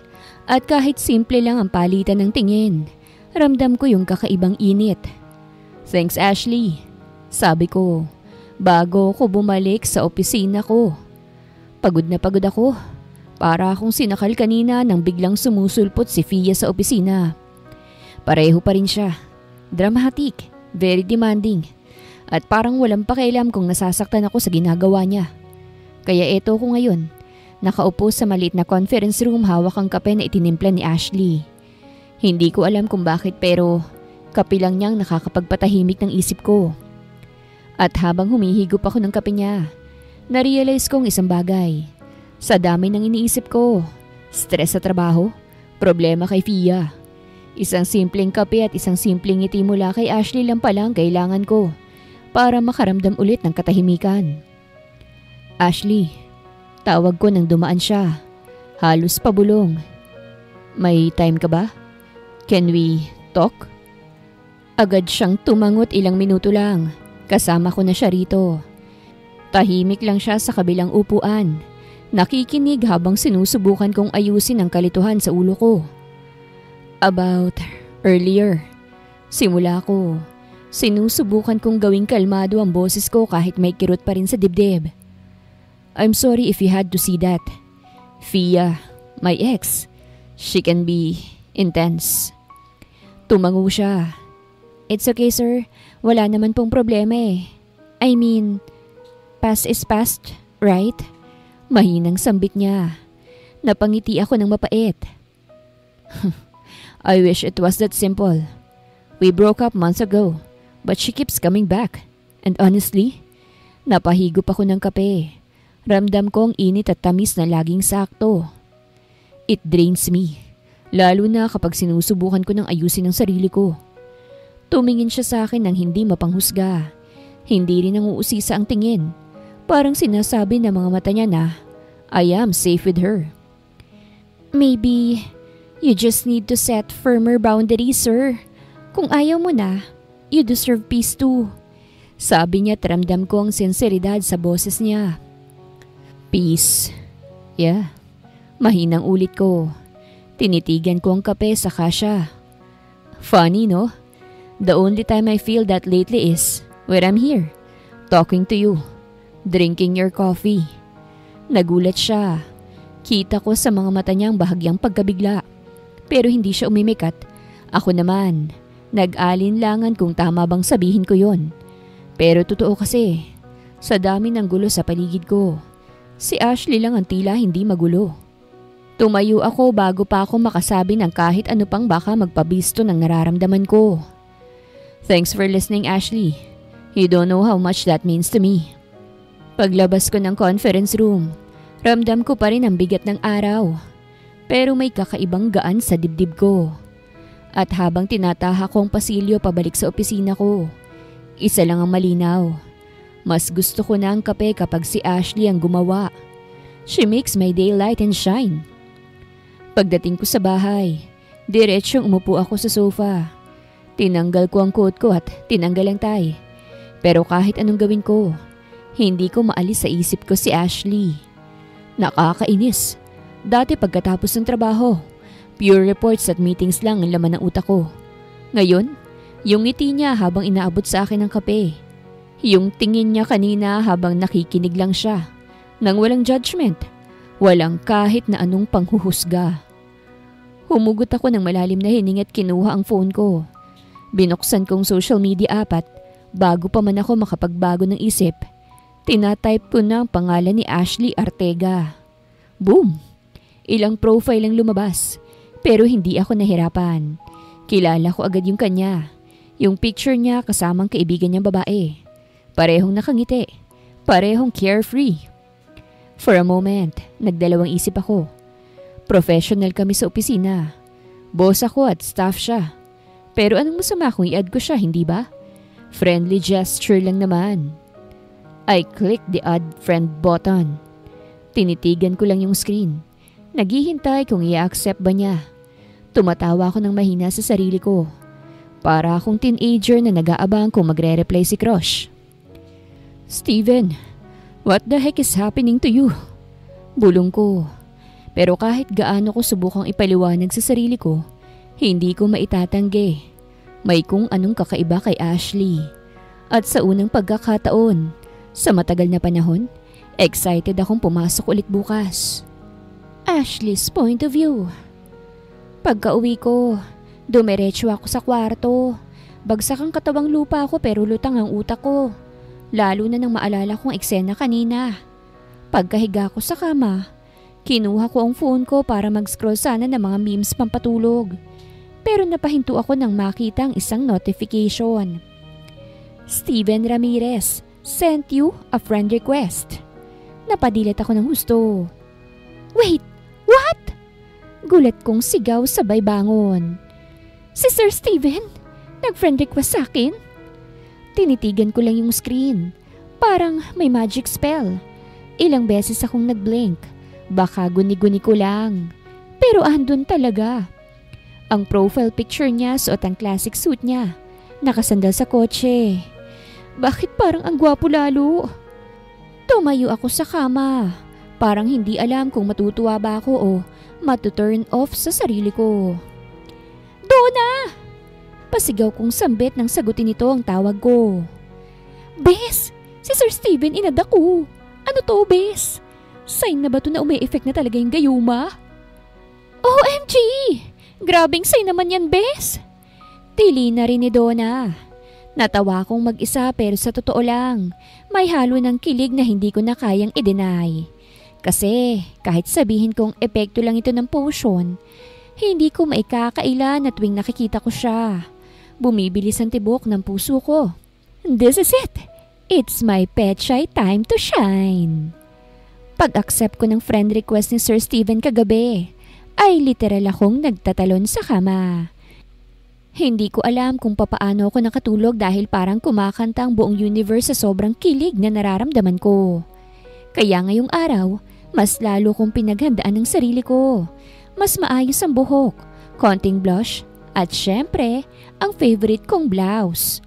At kahit simple lang ang palitan ng tingin, ramdam ko yung kakaibang init. Thanks Ashley, sabi ko, bago ko bumalik sa opisina ko. Pagod na pagod ako. Para akong sinakal kanina nang biglang sumusulpot si Fia sa opisina. Pareho pa rin siya. Dramatic, very demanding. At parang walang pakialam kung nasasaktan ako sa ginagawa niya. Kaya eto ko ngayon, nakaupo sa maliit na conference room hawak ang kape na itinimpla ni Ashley. Hindi ko alam kung bakit pero kape lang niyang nakakapagpatahimik ng isip ko. At habang humihigop ako ng kape niya, narealize kong isang bagay. Sa dami ng iniisip ko, stress sa trabaho, problema kay Fia. Isang simpleng kape at isang simpleng ngiti mula kay Ashley lang palang kailangan ko para makaramdam ulit ng katahimikan. Ashley, tawag ko nang dumaan siya. Halos pabulong. May time ka ba? Can we talk? Agad siyang tumangot ilang minuto lang. Kasama ko na siya rito. Tahimik lang siya sa kabilang upuan. Nakikinig habang sinusubukan kong ayusin ang kalituhan sa ulo ko. About earlier. Simula ko. Sinusubukan kong gawing kalmado ang boses ko kahit may kirot pa rin sa dibdib. I'm sorry if you had to see that. Fia, my ex, she can be intense. Tumango siya. It's okay sir, wala naman pong problema eh. I mean, past is past, right? Mahinang sambit niya. Napangiti ako ng mapait. I wish it was that simple. We broke up months ago, but she keeps coming back. And honestly, napahigop ako ng kape. Ramdam ko ang init at tamis na laging sakto. It drains me, lalo na kapag sinusubukan ko ng ayusin ang sarili ko. Tumingin siya sa akin ng hindi mapanghusga. Hindi rin nanguusisa ang tingin. Parang sinasabi ng mga mata niya na, I am safe with her. Maybe, you just need to set firmer boundaries, sir. Kung ayaw mo na, you deserve peace too. Sabi niya at ramdam ko ang sinseridad sa boses niya. Peace. Yeah. Mahinang ulit ko. Tinitigan ko ang kape sa kasya. Funny, no? The only time I feel that lately is when I'm here, talking to you. Drinking your coffee. Nagulat siya. Kita ko sa mga mata niya ang bahagyang pagkabigla. Pero hindi siya umimik at ako naman, nag-alinlangan kung tama bang sabihin ko yon. Pero totoo kasi, sa dami ng gulo sa paligid ko, si Ashley lang ang tila hindi magulo. Tumayo ako bago pa ako makasabi ng kahit ano pang baka magpabisto ng nararamdaman ko. Thanks for listening, Ashley. You don't know how much that means to me. Paglabas ko ng conference room, ramdam ko pa rin ang bigat ng araw. Pero may kakaibang gaan sa dibdib ko. At habang tinataha ko ang pasilyo pabalik sa opisina ko, isa lang ang malinaw. Mas gusto ko na ang kape kapag si Ashley ang gumawa. She makes my day light and shine. Pagdating ko sa bahay, diretsyong umupo ako sa sofa. Tinanggal ko ang coat ko at tinanggal ang tie. Pero kahit anong gawin ko, hindi ko maalis sa isip ko si Ashley. Nakakainis. Dati pagkatapos ng trabaho, pure reports at meetings lang ang laman ng utak ko. Ngayon, yung ngiti niya habang inaabot sa akin ng kape. Yung tingin niya kanina habang nakikinig lang siya. Nang walang judgment. Walang kahit na anong panghuhusga. Humugot ako ng malalim na hining at kinuha ang phone ko. Binuksan kong social media app at bago pa man ako makapagbago ng isip, tinatype ko na ang pangalan ni Ashley Arteaga. Boom! Ilang profile ang lumabas, pero hindi ako nahirapan. Kilala ko agad yung kanya. Yung picture niya kasamang kaibigan niyang babae. Parehong nakangiti. Parehong carefree. For a moment, nagdalawang isip ako. Professional kami sa opisina. Boss ako at staff siya. Pero anong masama kung i-add ko siya, hindi ba? Friendly gesture lang naman. I clicked the add friend button. Tinitigan ko lang yung screen. Naghihintay kung i-accept ba niya. Tumatawa ako ng mahina sa sarili ko. Para akong teenager na nag-aabang kung magre-reply si crush. Steven, what the heck is happening to you? Bulong ko. Pero kahit gaano ko subukang ipaliwanag sa sarili ko, hindi ko maitatanggi. May kung anong kakaiba kay Ashley. At sa unang pagkakataon, sa matagal na panahon, excited akong pumasok ulit bukas. Ashley's point of view. Pagka-uwi ko, dumiretso ako sa kwarto. Bagsak ang katawang lupa ko pero lutang ang utak ko. Lalo na nang maalala kong eksena kanina. Pagkahiga ko sa kama, kinuha ko ang phone ko para mag-scroll sana ng mga memes pampatulog. Pero napahinto ako nang makita ang isang notification. Steven Ramirez sent you a friend request. Napadilat ako ng husto. Wait, what? Gulat kong sigaw sabay bangon. Si Sir Steven, nag-friend request sa akin? Tinitigan ko lang yung screen. Parang may magic spell. Ilang beses akong nag-blink. Baka guni-guni ko lang. Pero andun talaga. Ang profile picture niya suot ang classic suit niya. Nakasandal sa kotse. Bakit parang ang gwapo lalo? Tumayo ako sa kama. Parang hindi alam kung matutuwa ba ako o matu-turn off sa sarili ko. Donna! Pasigaw kong sambit nang sagutin nito ang tawag ko. Bes! Si Sir Steven inad ako. Ano to, Bes? Sign na ba to na umi-effect na talaga yung gayuma? OMG! Grabing sign naman yan, Bes! Tili na rin ni Donna. Natawa akong mag-isa pero sa totoo lang, may halo ng kilig na hindi ko na kayang i-deny. Kasi kahit sabihin kong epekto lang ito ng potion, hindi ko maikakaila na tuwing nakikita ko siya. Bumibilis ang tibok ng puso ko. This is it! It's my Pechay time to shine! Pag-accept ko ng friend request ni Sir Steven kagabi, ay literal akong nagtatalon sa kama. Hindi ko alam kung papaano ako nakatulog dahil parang kumakanta ang buong universe sa sobrang kilig na nararamdaman ko. Kaya ngayong araw, mas lalo kong pinaghandaan ng sarili ko. Mas maayos ang buhok, konting blush, at syempre, ang favorite kong blouse.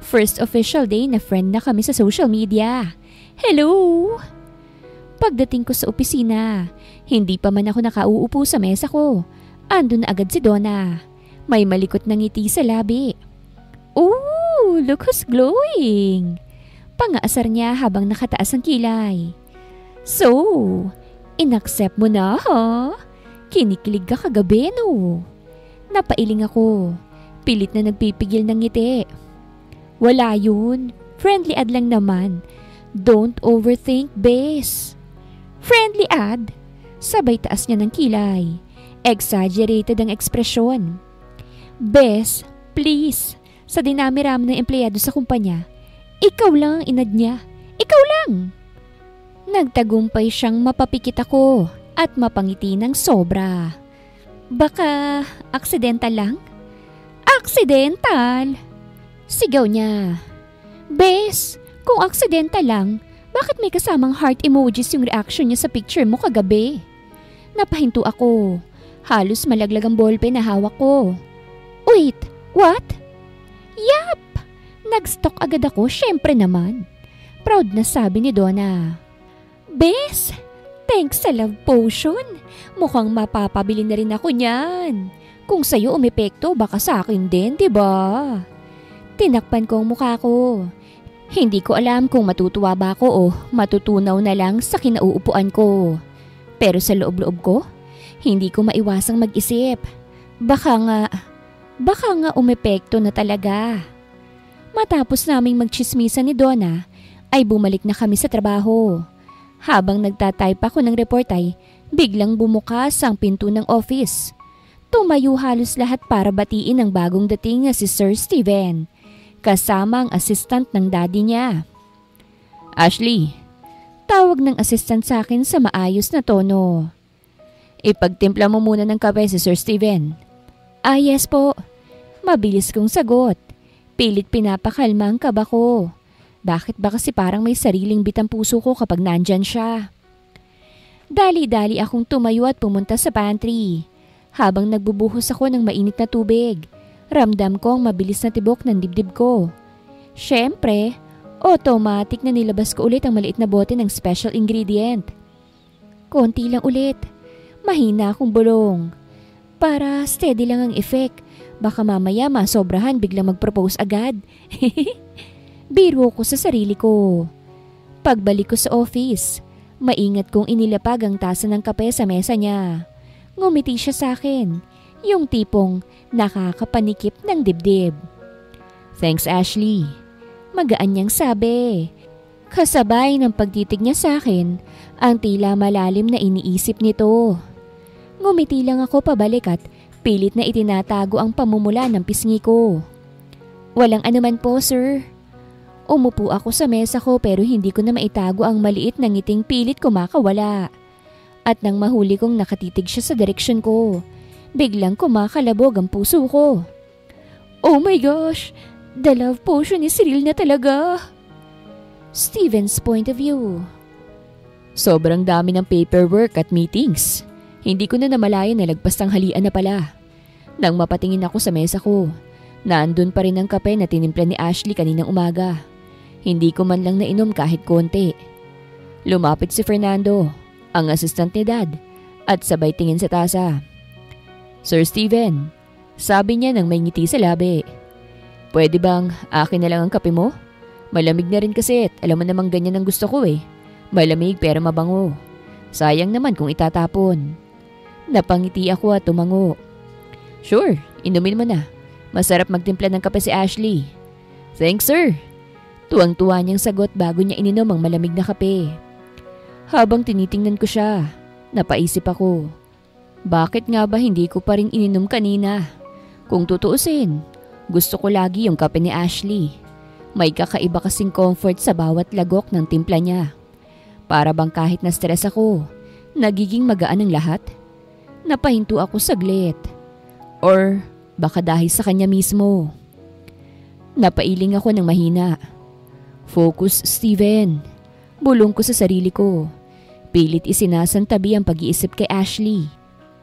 First official day na friend na kami sa social media. Hello! Pagdating ko sa opisina, hindi pa man ako nakauupo sa mesa ko. Andun na agad si Donna. May malikot na ngiti sa labi. Ooh, look who's glowing! Pangaasar niya habang nakataas ang kilay. So, inaccept mo na ha? Kinikilig ka kagabi no? Napailing ako. Pilit na nagpipigil ng ngiti. Wala yun. Friendly ad lang naman. Don't overthink, Bes. Friendly ad? Sabay taas niya ng kilay. Exaggerated ang ekspresyon. Bes, please. Sa dinami-rami ng empleyado sa kumpanya, ikaw lang ang inad niya. Ikaw lang. Nagtagumpay siyang mapapikit ako at mapangiti ng sobra. Baka aksidental lang? Aksidental? Sigaw niya. Bes, kung aksidental lang, bakit may kasamang heart emojis yung reaction niya sa picture mo kagabi? Napahinto ako. Halos malaglag ang ballpen na hawak ko. Wait, what? Yap! Nag-stock agad ako, syempre naman. Proud na sabi ni Donna. Bes, thanks sa love potion. Mukhang mapapabili na rin ako niyan. Kung sa'yo umepekto, baka sa akin din, diba? Tinakpan ko ang mukha ko. Hindi ko alam kung matutuwa ba ako o matutunaw na lang sa kinauupuan ko. Pero sa loob-loob ko, hindi ko maiwasang mag-isip. Baka nga umepekto na talaga. Matapos naming magchismisan ni Donna, ay bumalik na kami sa trabaho. Habang nagtatype ako ng report ay biglang bumukas ang pinto ng office. Tumayo halos lahat para batiin ang bagong dating na si Sir Steven, kasama ang assistant ng daddy niya. Ashley, tawag ng assistant sa akin sa maayos na tono. Ipagtimpla mo muna ng kape si Sir Steven. Ah, yes po. Mabilis kong sagot. Pilit pinapakalma ang kaba ko. Bakit ba kasi parang may sariling bitang puso ko kapag nandyan siya? Dali-dali akong tumayo at pumunta sa pantry. Habang nagbubuhos ako ng mainit na tubig, ramdam ko ang mabilis na tibok ng dibdib ko. Siyempre, automatic na nilabas ko ulit ang maliit na bote ng special ingredient. Konti lang ulit. Mahina akong bulong. Para steady lang ang effect. Baka mamaya masobrahan biglang mag-propose agad. Biro ko sa sarili ko. Pagbalik ko sa office, maingat kong inilapag ang tasa ng kape sa mesa niya. Ngumiti siya sa akin, yung tipong nakakapanikip ng dibdib. Thanks, Ashley. Magaan niyang sabi. Kasabay ng pagtitig niya sa akin, ang tila malalim na iniisip nito. Ngumiti lang ako pabalik at pilit na itinatago ang pamumula ng pisngi ko. Walang anuman po, sir. Umupo ako sa mesa ko pero hindi ko na maitago ang maliit na ngiting pilit ko makawala. At nang mahuli kong nakatitig siya sa direksyon ko, biglang kumakalabog ang puso ko. Oh my gosh! The love potion is real na talaga! Steven's point of view. Sobrang dami ng paperwork at meetings. Hindi ko na namalayan na lagpas tanghalian na pala. Nang mapatingin ako sa mesa ko, naandun pa rin ang kape na tinimpla ni Ashley kaninang umaga. Hindi ko man lang nainom kahit konti. Lumapit si Fernando, ang assistant ni Dad, at sabay tingin sa tasa. Sir Steven, sabi niya nang may ngiti sa labi. Pwede bang akin na lang ang kape mo? Malamig na rin kasi at alam mo namang ganyan ang gusto ko eh. Malamig pero mabango. Sayang naman kung itatapon. Napangiti ako at tumango. Sure, inumin mo na. Masarap magtimpla ng kape si Ashley. Thanks sir. Tuwang-tuwa niyang sagot bago niya ininom ang malamig na kape. Habang tinitingnan ko siya, napaisip ako. Bakit nga ba hindi ko pa rin ininom kanina? Kung tutuusin, gusto ko lagi yung kape ni Ashley. May kakaiba kasing comfort sa bawat lagok ng timpla niya. Para bang kahit na-stress ako, nagiging magaan ang lahat? Napahinto ako saglit. Or baka dahil sa kanya mismo. Napailing ako ng mahina. Focus, Steven. Bulong ko sa sarili ko. Pilit isinasantabi ang pag-iisip kay Ashley.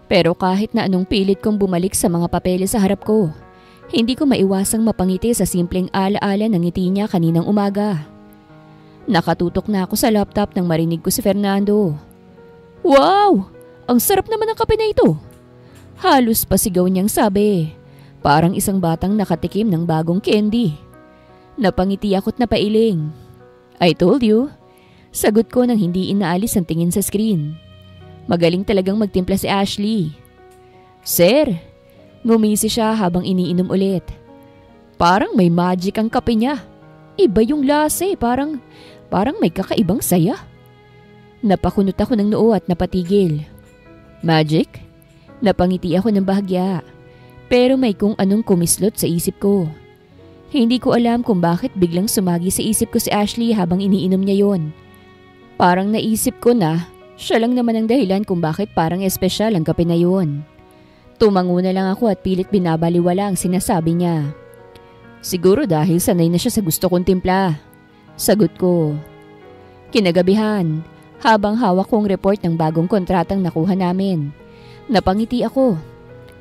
Pero kahit na anong pilit kong bumalik sa mga papeles sa harap ko, hindi ko maiwasang mapangiti sa simpleng alaala ng ngiti niya kaninang umaga. Nakatutok na ako sa laptop nang marinig ko si Fernando. Wow! Ang sarap naman ng kape na ito! Halos pasigaw niyang sabi. Parang isang batang nakatikim ng bagong candy. Napangiti ako't napailing. I told you. Sagot ko nang hindi inaalis ang tingin sa screen. Magaling talagang magtimpla si Ashley. Sir, ngumisi siya habang iniinom ulit. Parang may magic ang kape niya. Iba yung lasa eh, parang may kakaibang saya. Napakunot ako ng noo at napatigil. Magic? Napangiti ako ng bahagya. Pero may kung anong kumislot sa isip ko. Hindi ko alam kung bakit biglang sumagi sa isip ko si Ashley habang iniinom niya yon. Parang naisip ko na siya lang naman ang dahilan kung bakit parang espesyal ang kape na yon. Tumango na lang ako at pilit binabaliwala ang sinasabi niya. Siguro dahil sanay na siya sa gusto kong timpla. Sagot ko. Kinagabihan, habang hawak kong report ng bagong kontratang nakuha namin, napangiti ako.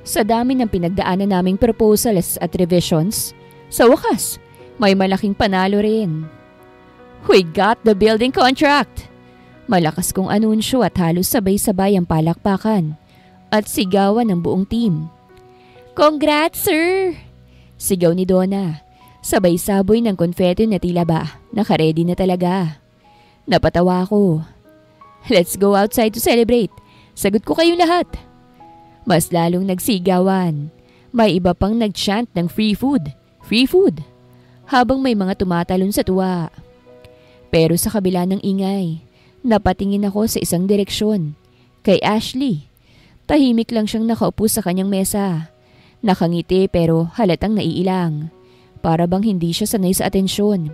Sa dami ng pinagdaanan naming proposals at revisions, sa wakas, may malaking panalo rin. We got the building contract! Malakas kong anunsyo at halos sabay-sabay ang palakpakan at sigawan ng buong team. Congrats, sir! Sigaw ni Donna. Sabay saboy ng konfetti na tila ba, nakaredy na talaga. Napatawa ako. Let's go outside to celebrate. Sagot ko kayong lahat. Mas lalong nagsigawan. May iba pang nag-chant ng free food. Free food. Habang may mga tumatalon sa tuwa. Pero sa kabila ng ingay, napatingin ako sa isang direksyon. Kay Ashley. Tahimik lang siyang nakaupo sa kanyang mesa. Nakangiti pero halatang naiilang. Para bang hindi siya sanay sa atensyon.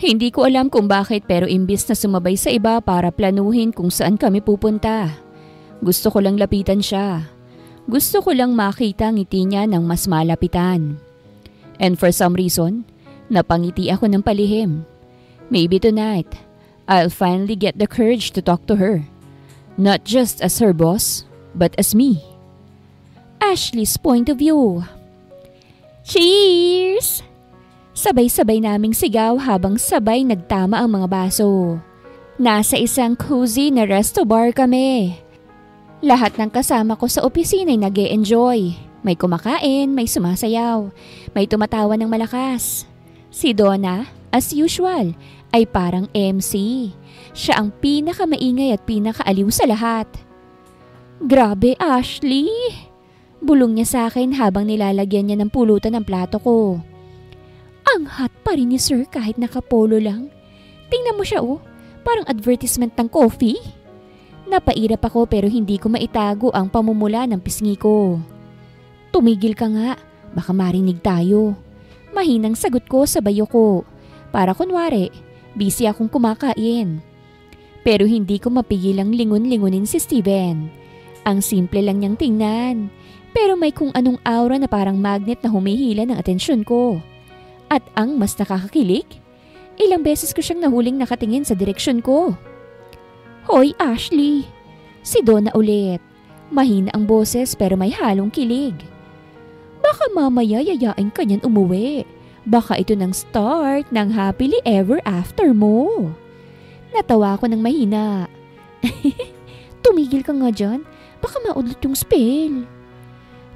Hindi ko alam kung bakit pero imbis na sumabay sa iba para planuhin kung saan kami pupunta. Gusto ko lang lapitan siya. Gusto ko lang makita ang ngiti niya ng mas malapitan. And for some reason, napangiti ako ng palihim. Maybe tonight, I'll finally get the courage to talk to her. Not just as her boss, but as me. Ashley's point of view. Cheers! Sabay-sabay naming sigaw habang sabay nagtama ang mga baso. Nasa isang cozy na resto bar kami. Lahat ng kasama ko sa opisina ay nag-e-enjoy. May kumakain, may sumasayaw, may tumatawa ng malakas. Si Donna, as usual, ay parang MC. Siya ang pinakamaingay at pinakaaliw sa lahat. Grabe, Ashley! Bulong niya sa akin habang nilalagyan niya ng pulutan ng plato ko. Ang hot pa rin ni sir kahit nakapolo lang. Tingnan mo siya parang advertisement ng coffee. Napairap ako pero hindi ko maitago ang pamumula ng pisngi ko. Tumigil ka nga, baka marinig tayo. Mahinang sagot ko sa bayo ko. Para kunwari, busy akong kumakain. Pero hindi ko mapigilang lingon-lingunin si Steven. Ang simple lang niyang tingnan. Pero may kung anong aura na parang magnet na humihila ng atensyon ko. At ang mas nakakakilig, ilang beses ko siyang nahuling nakatingin sa direksyon ko. Hoy Ashley! Si Donna ulit. Mahina ang boses pero may halong kilig. Baka mamaya yayain ka niyan umuwi. Baka ito ng start ng happily ever after mo. Natawa ko ng mahina. Tumigil ka nga dyan. Baka maudlot yung spell.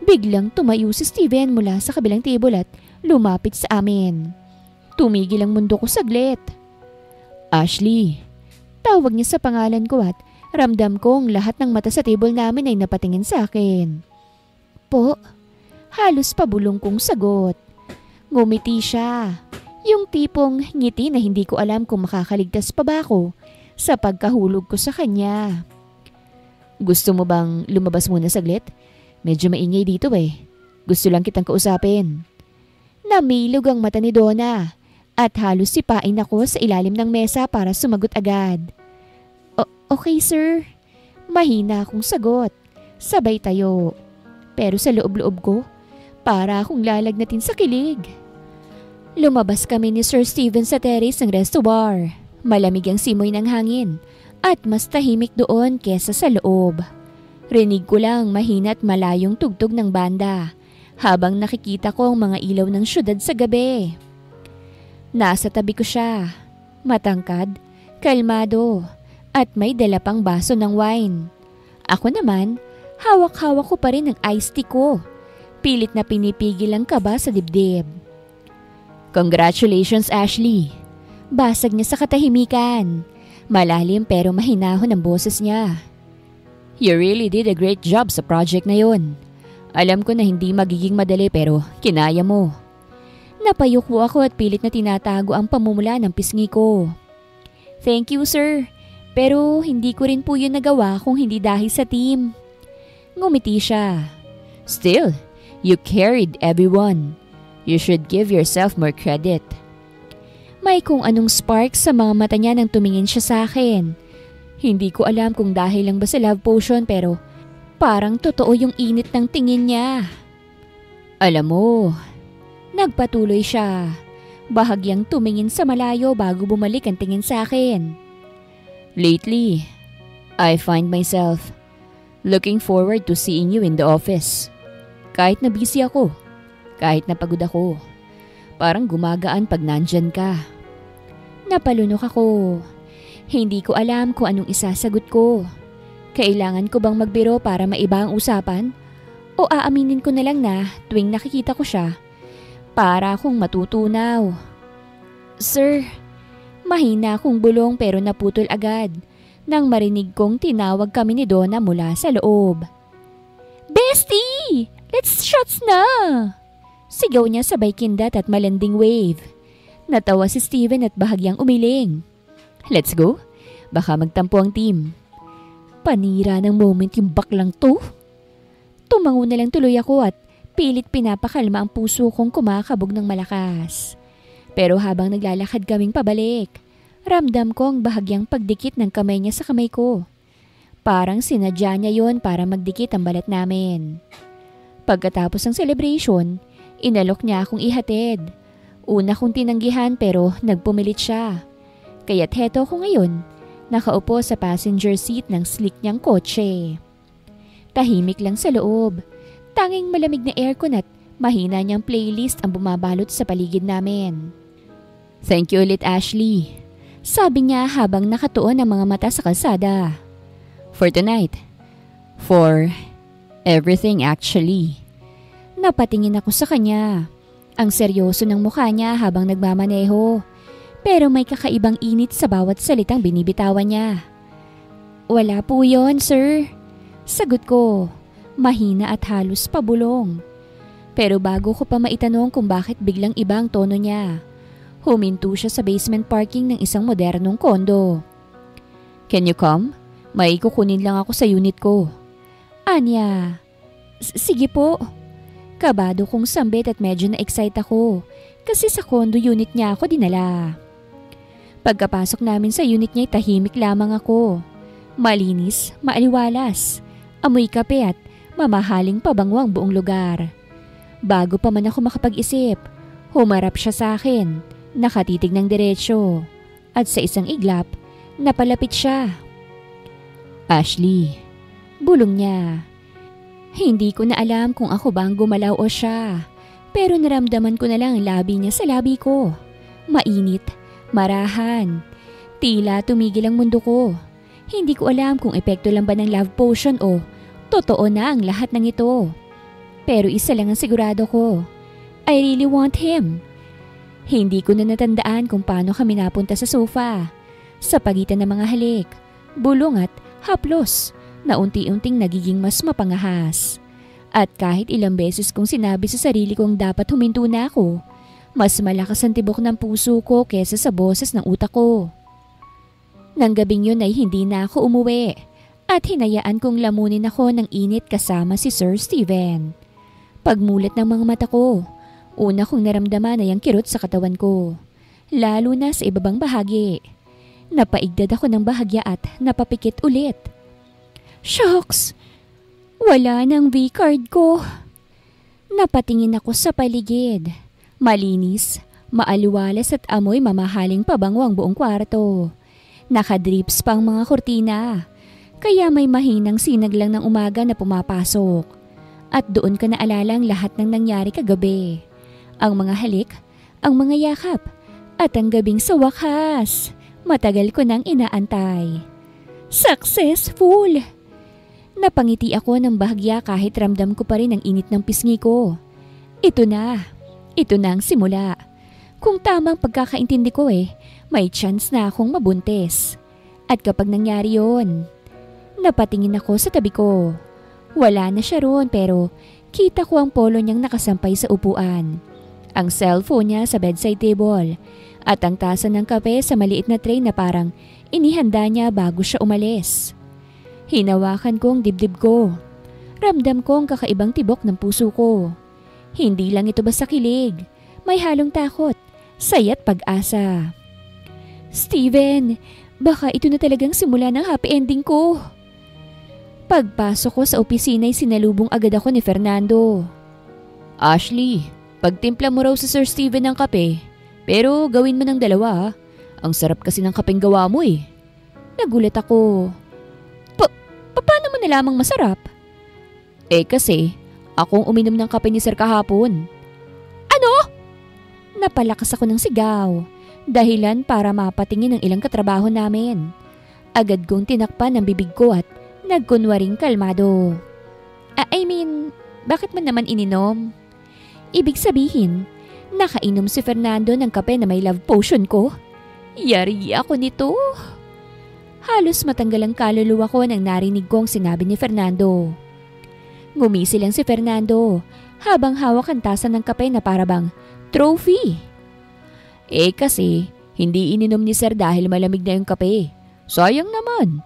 Biglang tumayo si Steven mula sa kabilang table at lumapit sa amin. Tumigil ang mundo ko saglit. Ashley, tawag niya sa pangalan ko at ramdam kong lahat ng mata sa table namin ay napatingin sa akin. Po, halos pabulong kong sagot. Ngumiti siya. Yung tipong ngiti na hindi ko alam kung makakaligtas pa ba ako sa pagkahulog ko sa kanya. Gusto mo bang lumabas muna saglit? Medyo maingay dito Gusto lang kitang kausapin. Namilog ang mata ni Donna at halos sipain ako sa ilalim ng mesa para sumagot agad. Okay sir. Mahina akong sagot. Sabay tayo. Pero sa loob-loob ko, para akong lalagnatin sa kilig. Lumabas kami ni Sir Steven sa terrace ng resto bar. Malamig ang simoy ng hangin at mas tahimik doon kesa sa loob. Rinig ko lang mahina at malayong tugtog ng banda habang nakikita ko ang mga ilaw ng syudad sa gabi. Nasa tabi ko siya, matangkad, kalmado, at may dala pang baso ng wine. Ako naman, hawak-hawak ko pa rin ang iced tea ko. Pilit na pinipigil ang kaba sa dibdib. Congratulations, Ashley. Basag niya sa katahimikan. Malalim pero mahinahon ang boses niya. You really did a great job sa project na yun. Alam ko na hindi magiging madali pero kinaya mo. Napayuko ako at pilit na tinatago ang pamumula ng pisngi ko. Thank you, sir. Pero hindi ko rin po yun nagawa kung hindi dahil sa team. Ngumiti siya. Still, you carried everyone. You should give yourself more credit. May kung anong spark sa mga mata niya nang tumingin siya sa akin. Hindi ko alam kung dahil lang ba sa love potion pero parang totoo yung init ng tingin niya. Alam mo, nagpatuloy siya. Bahagyang tumingin sa malayo bago bumalik ang tingin sa akin. Lately, I find myself looking forward to seeing you in the office. Kahit na busy ako, kahit na pagod ako, parang gumagaan pag nandyan ka. Napalunok ako. Hindi ko alam kung anong isasagot ko. Kailangan ko bang magbiro para maiba ang usapan? O aaminin ko na lang na tuwing nakikita ko siya, para akong matutunaw. Sir, mahina akong bulong pero naputol agad nang marinig kong tinawag kami ni Donna mula sa loob. Bestie! Let's shots na! Sigaw niya sabay kindat at malanding wave. Natawa si Steven at bahagyang umiling. Let's go. Baka magtampo ang team. Panira ng moment yung baklang to. Tumango na lang tuloy ako at pilit pinapakalma ang puso kong kumakabog ng malakas. Pero habang naglalakad kaming pabalik, ramdam ko ang bahagyang pagdikit ng kamay niya sa kamay ko. Parang sinadya niya yon para magdikit ang balat namin. Pagkatapos ng celebration, inalok niya akong ihatid. Una kong tinanggihan pero nagpumilit siya. Kaya't heto ko ngayon, Nakaupo sa passenger seat ng sleek niyang kotse. Tahimik lang sa loob. Tanging malamig na aircon at mahina niyang playlist ang bumabalot sa paligid namin. "Thank you ulit, Ashley," sabi niya habang nakatuon ang mga mata sa kalsada. "For tonight. For everything actually." Napatingin ako sa kanya. Ang seryoso ng mukha niya habang nagmamaneho. Pero may kakaibang init sa bawat salitang binibitawan niya. "Wala po yon, sir." Sagot ko, mahina at halos pabulong. Pero bago ko pa maitanong kung bakit biglang iba ang tono niya, huminto siya sa basement parking ng isang modernong kondo. "Can you come? May kukunin lang ako sa unit ko." Anya, "Sige po." Kabado kong sambit at medyo na-excite ako kasi sa condo unit niya ako dinala. Pagkapasok namin sa unit niya, tahimik lamang ako. Malinis, maaliwalas, amoy kape at mamahaling pabango ang buong lugar. Bago pa man ako makapag-isip, humarap siya sa akin, nakatitig ng diretsyo, at sa isang iglap, napalapit siya. "Ashley," bulong niya. Hindi ko na alam kung ako ba ang gumalaw o siya, pero naramdaman ko na lang ang labi niya sa labi ko. Mainit, marahan. Tila tumigil ang mundo ko. Hindi ko alam kung epekto lang ba ng love potion o totoo na ang lahat ng ito. Pero isa lang ang sigurado ko. I really want him. Hindi ko na natandaan kung paano kami napunta sa sofa. Sa pagitan ng mga halik, bulong at haplos na unti-unting nagiging mas mapangahas. At kahit ilang beses kong sinabi sa sarili kong dapat huminto na ako, mas malakas ang tibok ng puso ko kesa sa boses ng utak ko. Nang gabing yun ay hindi na ako umuwi at hinayaan kong lamunin ako ng init kasama si Sir Steven. Pagmulat ng mga mata ko, una kong naramdaman ay ang kirot sa katawan ko, lalo na sa ibabang bahagi. Napaigdad ako ng bahagya at napapikit ulit. Shucks! Wala nang V-card ko. Napatingin ako sa paligid. Malinis, maaliwalas at amoy mamahaling pabango ang buong kwarto. Nakadrips pa ang mga kurtina, kaya may mahinang sinag lang ng umaga na pumapasok. At doon ka naalala ang lahat ng nangyari kagabi. Ang mga halik, ang mga yakap, at ang gabing sa wakas. Matagal ko nang inaantay. Successful! Napangiti ako ng bahagya kahit ramdam ko pa rin ang init ng pisngi ko. Ito na ang simula. Kung tamang pagkakaintindi ko may chance na akong mabuntis. At kapag nangyari yon, napatingin ako sa tabi ko. Wala na siya roon pero kita ko ang polo niyang nakasampay sa upuan. Ang cellphone niya sa bedside table at ang tasa ng kape sa maliit na tray na parang inihanda niya bago siya umalis. Hinawakan ko ang dibdib ko. Ramdam ko ang kakaibang tibok ng puso ko. Hindi lang ito basta kilig. May halong takot, saya at pag-asa. Steven, baka ito na talagang simula ng happy ending ko. Pagpasok ko sa opisina ay sinalubong agad ako ni Fernando. Ashley, pagtimpla mo raw sa Sir Steven ng kape. Pero gawin mo ng 2 Ang sarap kasi ng kapeng gawa mo Nagulat ako. Paano mo nalamang masarap? Kasi, akong uminom ng kape ni Sir kahapon. Ano? Napalakas ako ng sigaw. Dahilan para mapatingin ng ilang katrabaho namin. Agad kong tinakpan ang bibig ko at nagkunwaring kalmado. Bakit mo naman ininom? Ibig sabihin, nakainom si Fernando ng kape na may love potion ko? Yari ako nito. Halos matanggal ang kaluluwa ko nang narinig ko ang sinabi ni Fernando. Ngumisi lang si Fernando habang hawak ang tasa ng kape na parabang trophy. Kasi hindi ininom ni Sir dahil malamig na yung kape. Sayang naman.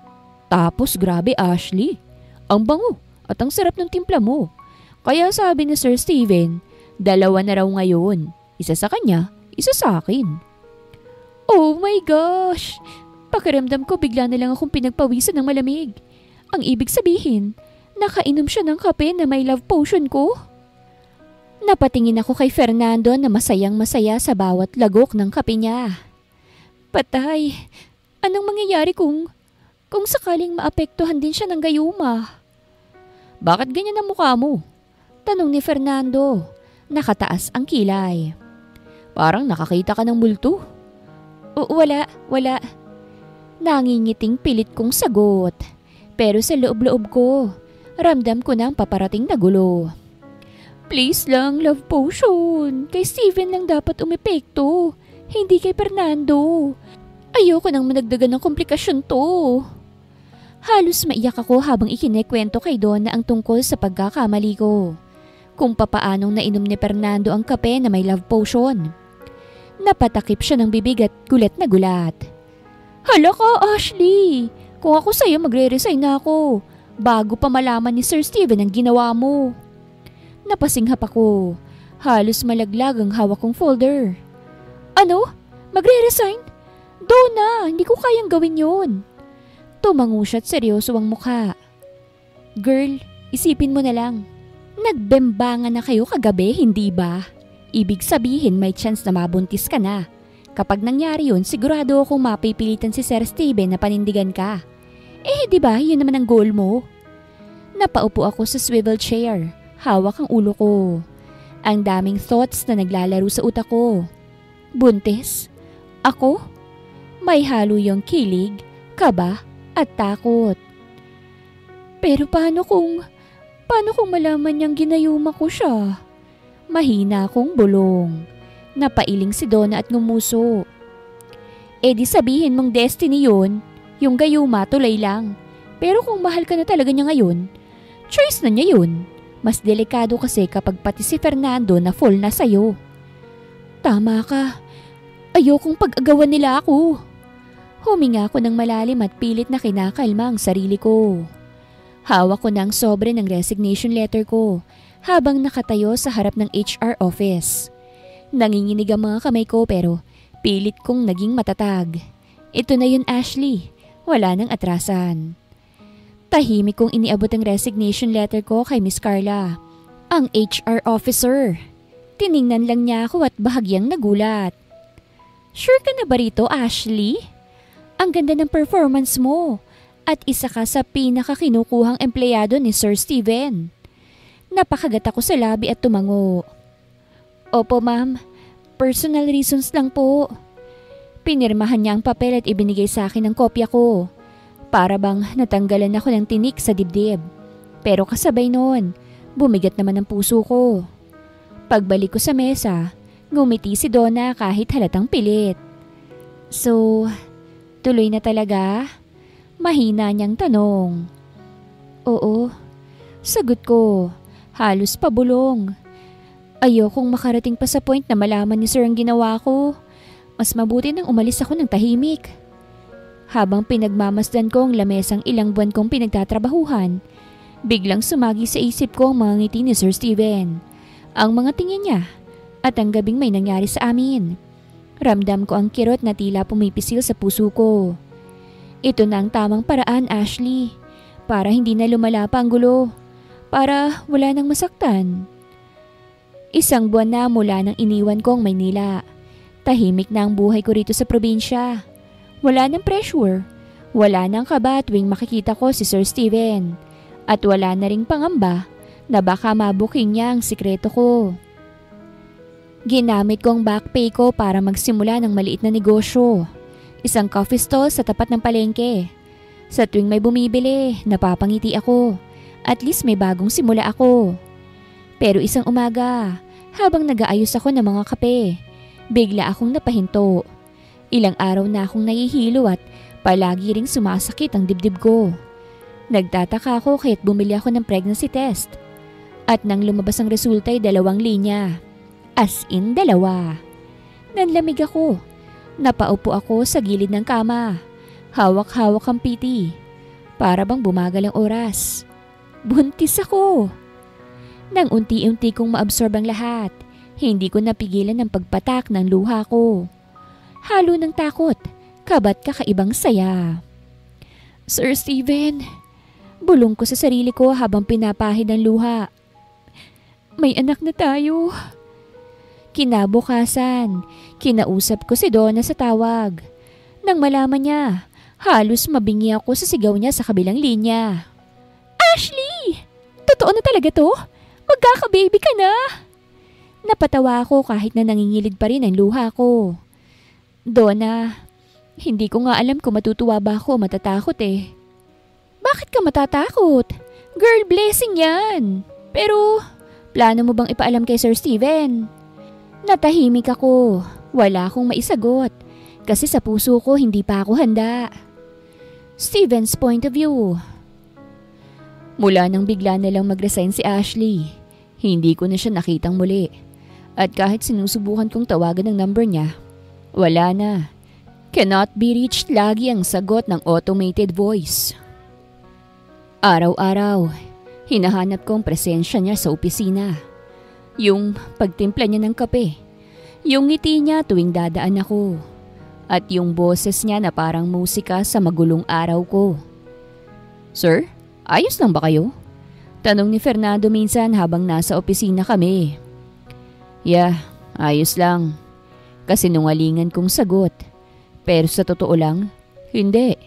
Tapos grabe Ashley, ang bango at ang sarap ng timpla mo. Kaya sabi ni Sir Steven, 2 na raw ngayon. Isa sa kanya, isa sa akin. Oh my gosh! Pakiramdam ko bigla na lang akong pinagpawisan ng malamig. Ang ibig sabihin, nakainom siya ng kape na may love potion ko. Napatingin ako kay Fernando na masayang masaya sa bawat lagok ng kape niya. Patay! Anong mangyayari kung Kung sakaling maapektuhan din siya ng gayuma. Bakit ganyan ang mukha mo? Tanong ni Fernando. Nakataas ang kilay. Parang nakakita ka ng multo. Wala. Nangingiting pilit kong sagot. Pero sa loob-loob ko, ramdam ko na ang paparating na gulo. Please lang, love potion. Kay Steven lang dapat umepekto. Hindi kay Fernando. Ayoko nang managdagan ng komplikasyon to. Halos maiyak ako habang ikinikwento kay Donna ang tungkol sa pagkakamali ko. Kung papaanong nainom ni Fernando ang kape na may love potion. Napatakip siya ng bibig at gulat na gulat. Hala ka, Ashley! Kung ako sa'yo, magre-resign na ako. Bago pa malaman ni Sir Steven ang ginawa mo. Napasinghap ako. Halos malaglag ang hawak kong folder. Ano? Magre-resign? Donna, hindi ko kayang gawin yun. Tumango siya at seryoso ang mukha. Girl, isipin mo na lang. Nagbembangan na kayo kagabi, hindi ba? Ibig sabihin may chance na mabuntis ka na. Kapag nangyari yun, sigurado akong mapipilitan si Sir Steven na panindigan ka. Di ba, yun naman ang goal mo? Napaupo ako sa swivel chair. Hawak ang ulo ko. Ang daming thoughts na naglalaro sa utak ko. Buntis? Ako? May halo yung kilig, kaba, at takot. Pero paano kung malaman niyang ginayuma ko siya? Mahina akong bulong. Napailing si Donna at ngumuso. Di sabihin mong destiny yun, yung gayuma tuloy lang. Pero kung mahal ka na talaga niya ngayon, choice na niya yun. Mas delikado kasi kapag pati si Fernando na full na sa'yo. Tama ka. Ayokong pag-agawan nila ako. Huminga ako ng malalim at pilit na kinakalma ang sarili ko. Hawak ko ng sobre ng resignation letter ko habang nakatayo sa harap ng HR office. Nanginginig ang mga kamay ko pero pilit kong naging matatag. Ito na yun, Ashley. Wala nang atrasan. Tahimik kong iniabot ang resignation letter ko kay Miss Carla, ang HR officer. Tiningnan lang niya ako at bahagyang nagulat. Sure ka na ba rito, Ashley? Ang ganda ng performance mo at isa ka sa pinakakinukuhang empleyado ni Sir Steven. Napakagat ako sa labi at tumango. Opo, ma'am. Personal reasons lang po. Pinirmahan niya ang papel at ibinigay sa akin ang kopya ko. Para bang natanggalan ako ng tinik sa dibdib. Pero kasabay noon, bumigat naman ang puso ko. Pagbalik ko sa mesa, ngumiti si Donna kahit halatang pilit. So, tuloy na talaga? Mahina niyang tanong. Oo, sagot ko. Halos pabulong. Ayokong makarating pa sa point na malaman ni Sir ang ginawa ko. Mas mabuti nang umalis ako ng tahimik. Habang pinagmamasdan ko ang lamesang ilang buwan kong pinagtatrabahuhan, biglang sumagi sa isip ko ang mga ngiti ni Sir Steven, ang mga tingin niya, at ang gabing may nangyari sa amin. Ramdam ko ang kirot na tila pumipisil sa puso ko. Ito na ang tamang paraan, Ashley, para hindi na lumala pa ang gulo, para wala nang masaktan. 1 buwan na mula nang iniwan ko ang Maynila. Tahimik na ang buhay ko rito sa probinsya. Wala nang pressure. Wala nang kaba tuwing makikita ko si Sir Steven. At wala na ring pangamba na baka mabuking niya ang sikreto ko. Ginamit ko ang back pay ko para magsimula ng maliit na negosyo. Isang coffee stall sa tapat ng palengke. Sa tuwing may bumibili, napapangiti ako. At least may bagong simula ako. Pero isang umaga, habang nag-aayos ako ng mga kape, bigla akong napahinto. Ilang araw na akong nahihilo at palagi ring sumasakit ang dibdib ko. Nagtataka ako kaya't bumili ako ng pregnancy test. At nang lumabas ang resulta ay 2 linya. As in 2. Nanlamig ako. Napaupo ako sa gilid ng kama. Hawak-hawak ang PT. Para bang bumagal ang oras. Buntis ako. Nang unti-unti kong maabsorb ang lahat, hindi ko napigilan ang pagpatak ng luha ko. Halo ng takot, kaba't kakaibang saya. Sir Steven, bulong ko sa sarili ko habang pinapahid ang luha. May anak na tayo. Kinabukasan, kinausap ko si Donna sa tawag. Nang malaman niya, Halos mabingi ako sa sigaw niya sa kabilang linya. Ashley! Totoo na talaga to? Magkaka-baby ka na! Napatawa ako kahit na nangingilid pa rin ang luha ko. Donna, hindi ko nga alam kung matutuwa ba ako o matatakot eh. Bakit ka matatakot? Girl, blessing yan. Pero, plano mo bang ipaalam kay Sir Steven? Natahimik ako. Wala akong maisagot. Kasi sa puso ko hindi pa ako handa. Steven's point of view. Mula nang bigla na lang mag-resign si Ashley, hindi ko na siya nakitang muli. At kahit sinusubukan kong tawagan ang number niya, wala na. Cannot be reached lagi ang sagot ng automated voice. Araw-araw, hinahanap ko ang presensya niya sa opisina. Yung pagtimpla niya ng kape, yung ngiti niya tuwing dadaan ako, at yung boses niya na parang musika sa magulong araw ko. Sir, ayos lang ba kayo? Tanong ni Fernando minsan habang nasa opisina kami. Yeah, ayos lang. Kasinungalingan kong sagot. Pero sa totoo lang, hindi.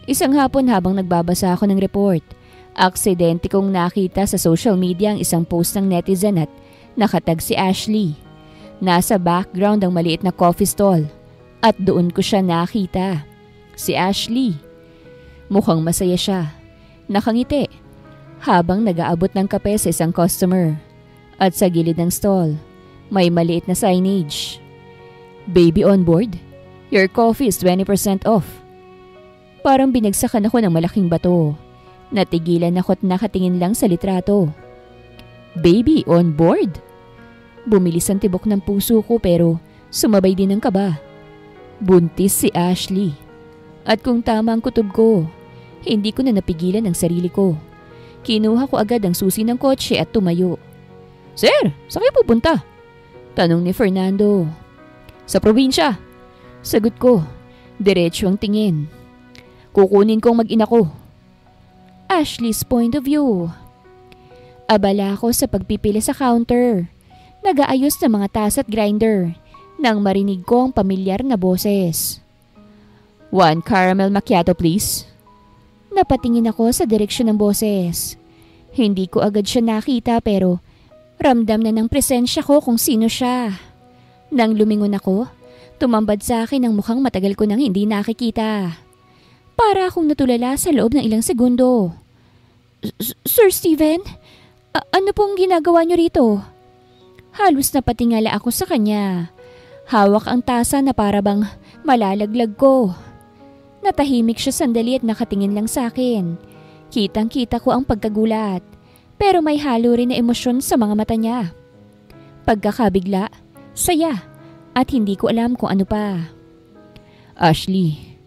Isang hapon habang nagbabasa ako ng report, aksidente kong nakita sa social media ang isang post ng netizen at nakatag si Ashley. Nasa background ang maliit na coffee stall at doon ko siya nakita. Si Ashley. Mukhang masaya siya. Nakangiti habang nag-aabot ng kape sa isang customer. At sa gilid ng stall, may maliit na signage. Baby on board? Your coffee is 20% off. Parang binagsakan ako ng malaking bato. Natigilan ako't nakatingin lang sa litrato. Baby on board? Bumilis ang tibok ng puso ko pero sumabay din ang kaba. Buntis si Ashley. At kung tama ang kutob ko, hindi ko na napigilan ang sarili ko. Kinuha ko agad ang susi ng kotse at tumayo. Sir, saan kayo pupunta? Tanong ni Fernando. Sa probinsya. Sagot ko, diretso ang tingin. Kukunin kong mag-ina ko. Ashley's point of view. Abala ako sa pagpipili sa counter. Nag-aayos ng mga tasa at grinder nang marinig ko ang pamilyar na boses. 1 caramel macchiato please. Napatingin ako sa direksyon ng boses. Hindi ko agad siya nakita pero ramdam na ng presensya ko kung sino siya. Nang lumingon ako, tumambad sa akin ang mukhang matagal ko nang hindi nakikita. Para akong natulala sa loob ng ilang segundo. Sir Steven, ano pong ginagawa niyo rito? Halos napatingala ako sa kanya. Hawak ang tasa na parabang malalaglag ko. Natahimik siya sandali at nakatingin lang sa akin. Kitang-kita ko ang pagkagulat, pero may halo rin na emosyon sa mga mata niya. Pagkakabigla, saya, at hindi ko alam kung ano pa. Ashley,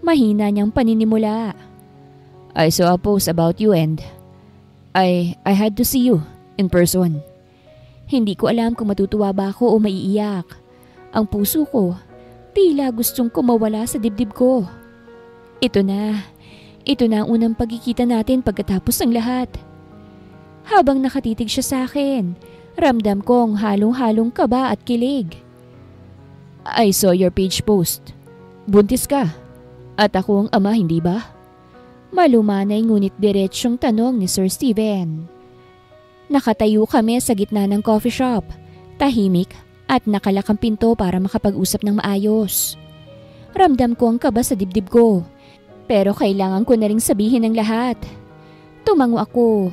mahina niyang paninimula. I saw a post about you and I had to see you in person. Hindi ko alam kung matutuwa ba ako o maiiyak. Ang puso ko, tila gustong kumawala sa dibdib ko. Ito na ang unang pagkikita natin pagkatapos ng lahat. Habang nakatitig siya sa akin, ramdam kong halong-halong kaba at kilig. I saw your page post. Buntis ka. At ako ang ama, hindi ba? Malumanay ngunit diretsyong tanong ni Sir Steven. Nakatayo kami sa gitna ng coffee shop, tahimik at nakalakang pinto para makapag-usap ng maayos. Ramdam ko ang kaba sa dibdib ko, pero kailangan ko na ring sabihin ang lahat. Tumango ako,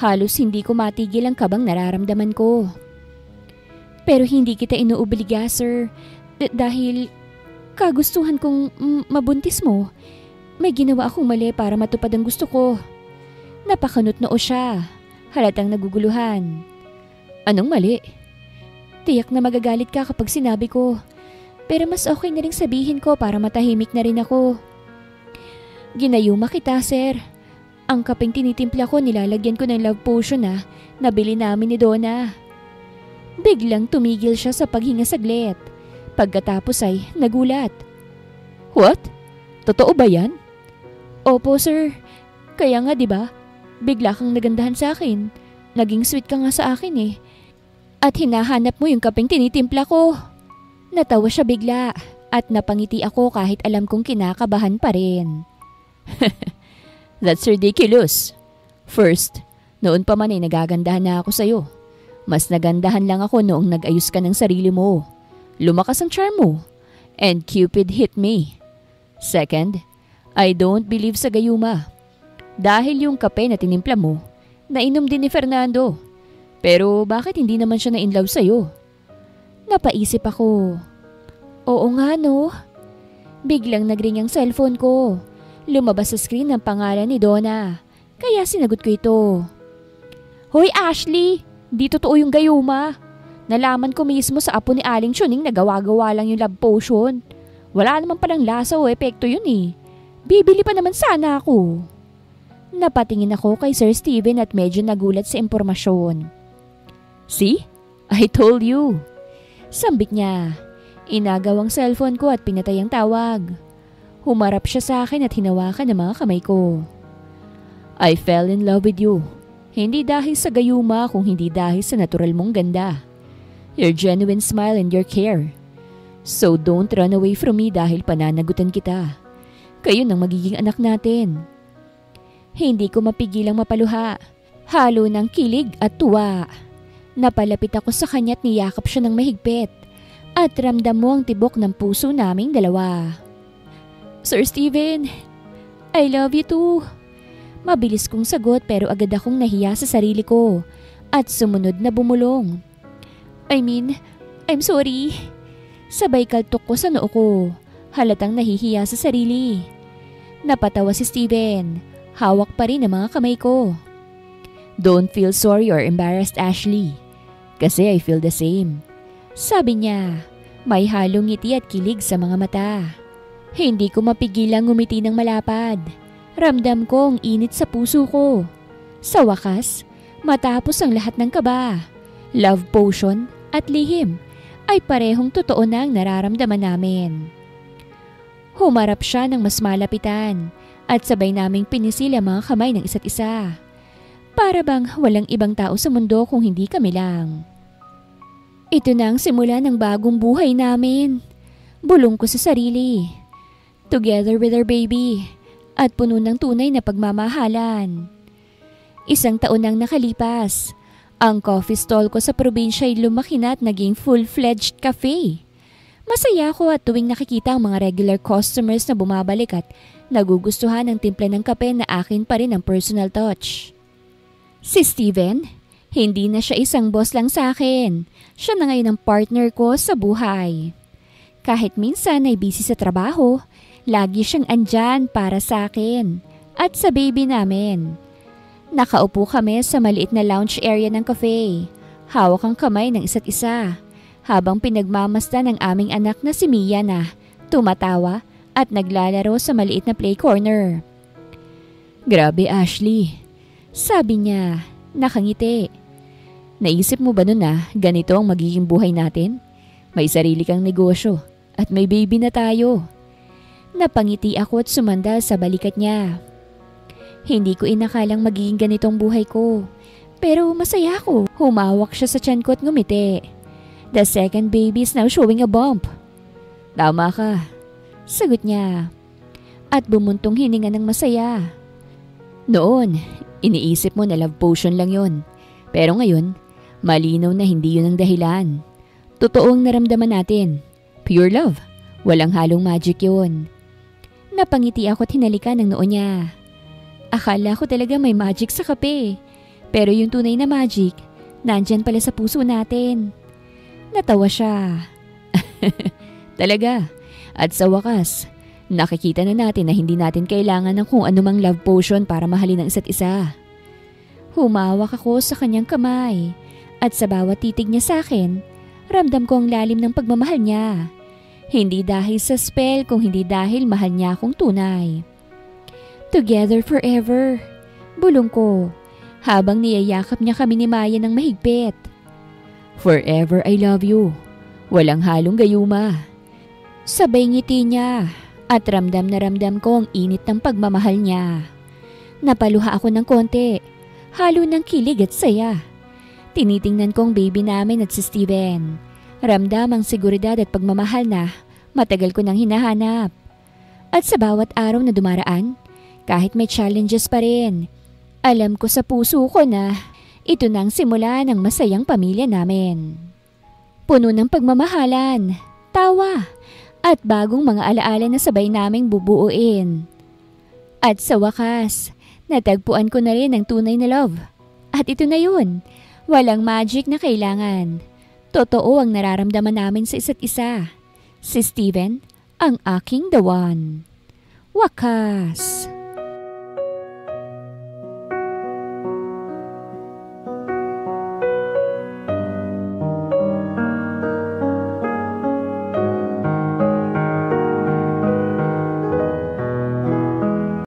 halos hindi ko matigil ang kabang nararamdaman ko. Pero hindi kita inuobliga, sir, dahil kagustuhan kong mabuntis mo. May ginawa akong mali para matupad ang gusto ko. Napakanot-noo siya, halatang naguguluhan. Anong mali? Tiyak na magagalit ka kapag sinabi ko. Pero mas okay na rin sabihin ko para matahimik na rin ako. Ginayuma kita, sir. Ang kapeng tinitimpla ko nilalagyan ko ng love potion na nabili namin ni Donna. Biglang tumigil siya sa paghinga saglit. Pagkatapos ay nagulat. What? Totoo ba yan? Opo, sir. Kaya nga, 'di ba? Bigla kang nagandahan sa akin. Naging sweet ka nga sa akin eh. At hinahanap mo yung kapeng tinitimpla ko. Natawa siya bigla. At napangiti ako kahit alam kong kinakabahan pa rin. That's ridiculous. First, noon pa man ay nagagandahan na ako sa'yo. Mas nagandahan lang ako noong nag-ayos ka ng sarili mo. Lumakas ang charm mo. And Cupid hit me. Second, I don't believe sa gayuma. Dahil yung kape na tinimpla mo, nainom din ni Fernando. Pero bakit hindi naman siya na-inlove sa'yo? Napaisip ako. Oo nga no. Biglang nagring ang cellphone ko. Lumabas sa screen ang pangalan ni Donna. Kaya sinagot ko ito. Hoy Ashley, di totoo yung gayuma. Nalaman ko mismo sa apo ni Aling Chuning na gawa-gawa lang yung love potion. Wala naman palang lasa o epekto yun eh. Bibili pa naman sana ako. Napatingin ako kay Sir Steven at medyo nagulat sa impormasyon. See? I told you. Sambit niya. Inagaw ang cellphone ko at pinatay ang tawag. Humarap siya sa akin at hinawakan ang mga kamay ko. I fell in love with you. Hindi dahil sa gayuma kung hindi dahil sa natural mong ganda. Your genuine smile and your care. So don't run away from me dahil pananagutan kita. Kayo nang magiging anak natin. Hindi ko mapigilang mapaluha. Halo ng kilig at tuwa. Napalapit ako sa kanya at niyakap siya ng mahigpit. At ramdam mo ang tibok ng puso naming dalawa. Sir Steven, I love you too. Mabilis kong sagot pero agad akong nahiya sa sarili ko at sumunod na bumulong. I'm sorry. Sabay kaltok ko sa noo ko, halatang nahihiya sa sarili. Napatawa si Steven, hawak pa rin ang mga kamay ko. Don't feel sorry or embarrassed, Ashley. Kasi I feel the same. Sabi niya, may halong ngiti at kilig sa mga mata. Hindi ko mapigilang ngumiti ng malapad. Ramdam ko ang init sa puso ko. Sa wakas, matapos ang lahat ng kaba, love potion at lihim ay parehong totoo na ang nararamdaman namin. Humarap siya ng mas malapitan at sabay naming pinisil ang mga kamay ng isa't isa. Para bang walang ibang tao sa mundo kung hindi kami lang. Ito na ang simula ng bagong buhay namin. Bulong ko sa sarili. Together with our baby. At puno ng tunay na pagmamahalan. 1 taon nang nakalipas. Ang coffee stall ko sa probinsya ay lumaki na at naging full-fledged cafe. Masaya ako at tuwing nakikita ang mga regular customers na bumabalik at nagugustuhan ang timpla ng kape na akin pa rin ang personal touch. Si Steven, hindi na siya isang boss lang sa akin. Siya na ngayon ang partner ko sa buhay. Kahit minsan ay busy sa trabaho, lagi siyang andyan para sa akin at sa baby namin. Nakaupo kami sa maliit na lounge area ng cafe. Hawak ang kamay ng isa't isa habang pinagmamasdan ng aming anak na si Mia na tumatawa at naglalaro sa maliit na play corner. Grabe Ashley, sabi niya, nakangiti. Naisip mo ba nun na ganito ang magiging buhay natin? May sarili kang negosyo at may baby na tayo. Napangiti ako at sumandal sa balikat niya. Hindi ko inakalang magiging ganitong buhay ko. Pero masaya ako. Humawak siya sa tiyan ko at ngumiti. The second baby is now showing a bump. Tama ka, sagot niya. At bumuntong hininga ng masaya. Noon, iniisip mo na love potion lang yon. Pero ngayon, malinaw na hindi yun ang dahilan. Totoong naramdaman natin. Pure love. Walang halong magic yun. Napangiti ako at hinalikan ng noo niya. Akala ko talaga may magic sa kape. Pero yung tunay na magic, nandyan pala sa puso natin. Natawa siya. Talaga. At sa wakas, nakikita na natin na hindi natin kailangan ng kung anumang love potion para mahalin ang isa't isa. Humawak ako sa kanyang kamay. At sa bawat titig niya sa akin, ramdam ko ang lalim ng pagmamahal niya. Hindi dahil sa spell kung hindi dahil mahal niya akong tunay. Together forever, bulong ko, habang niyayakap niya kami ni Maya ng mahigpit. Forever I love you. Walang halong gayuma. Sabay ngiti niya at ramdam na ramdam ko ang init ng pagmamahal niya. Napaluha ako ng konti, halo ng kilig at saya. Tinitingnan ko ang baby namin at si Steven. Ramdam ang seguridad at pagmamahal na Matagal ko nang hinahanap. At sa bawat araw na dumaraan, kahit may challenges pa rin, alam ko sa puso ko na ito nang simula ng masayang pamilya namin. Puno ng pagmamahalan, tawa, at bagong mga alaala na sabay naming bubuuin. At sa wakas, natagpuan ko na rin ang tunay na love. At ito na yun, walang magic na kailangan. Totoo ang nararamdaman namin sa isa't isa. Si Steven, ang aking the one. Wakas.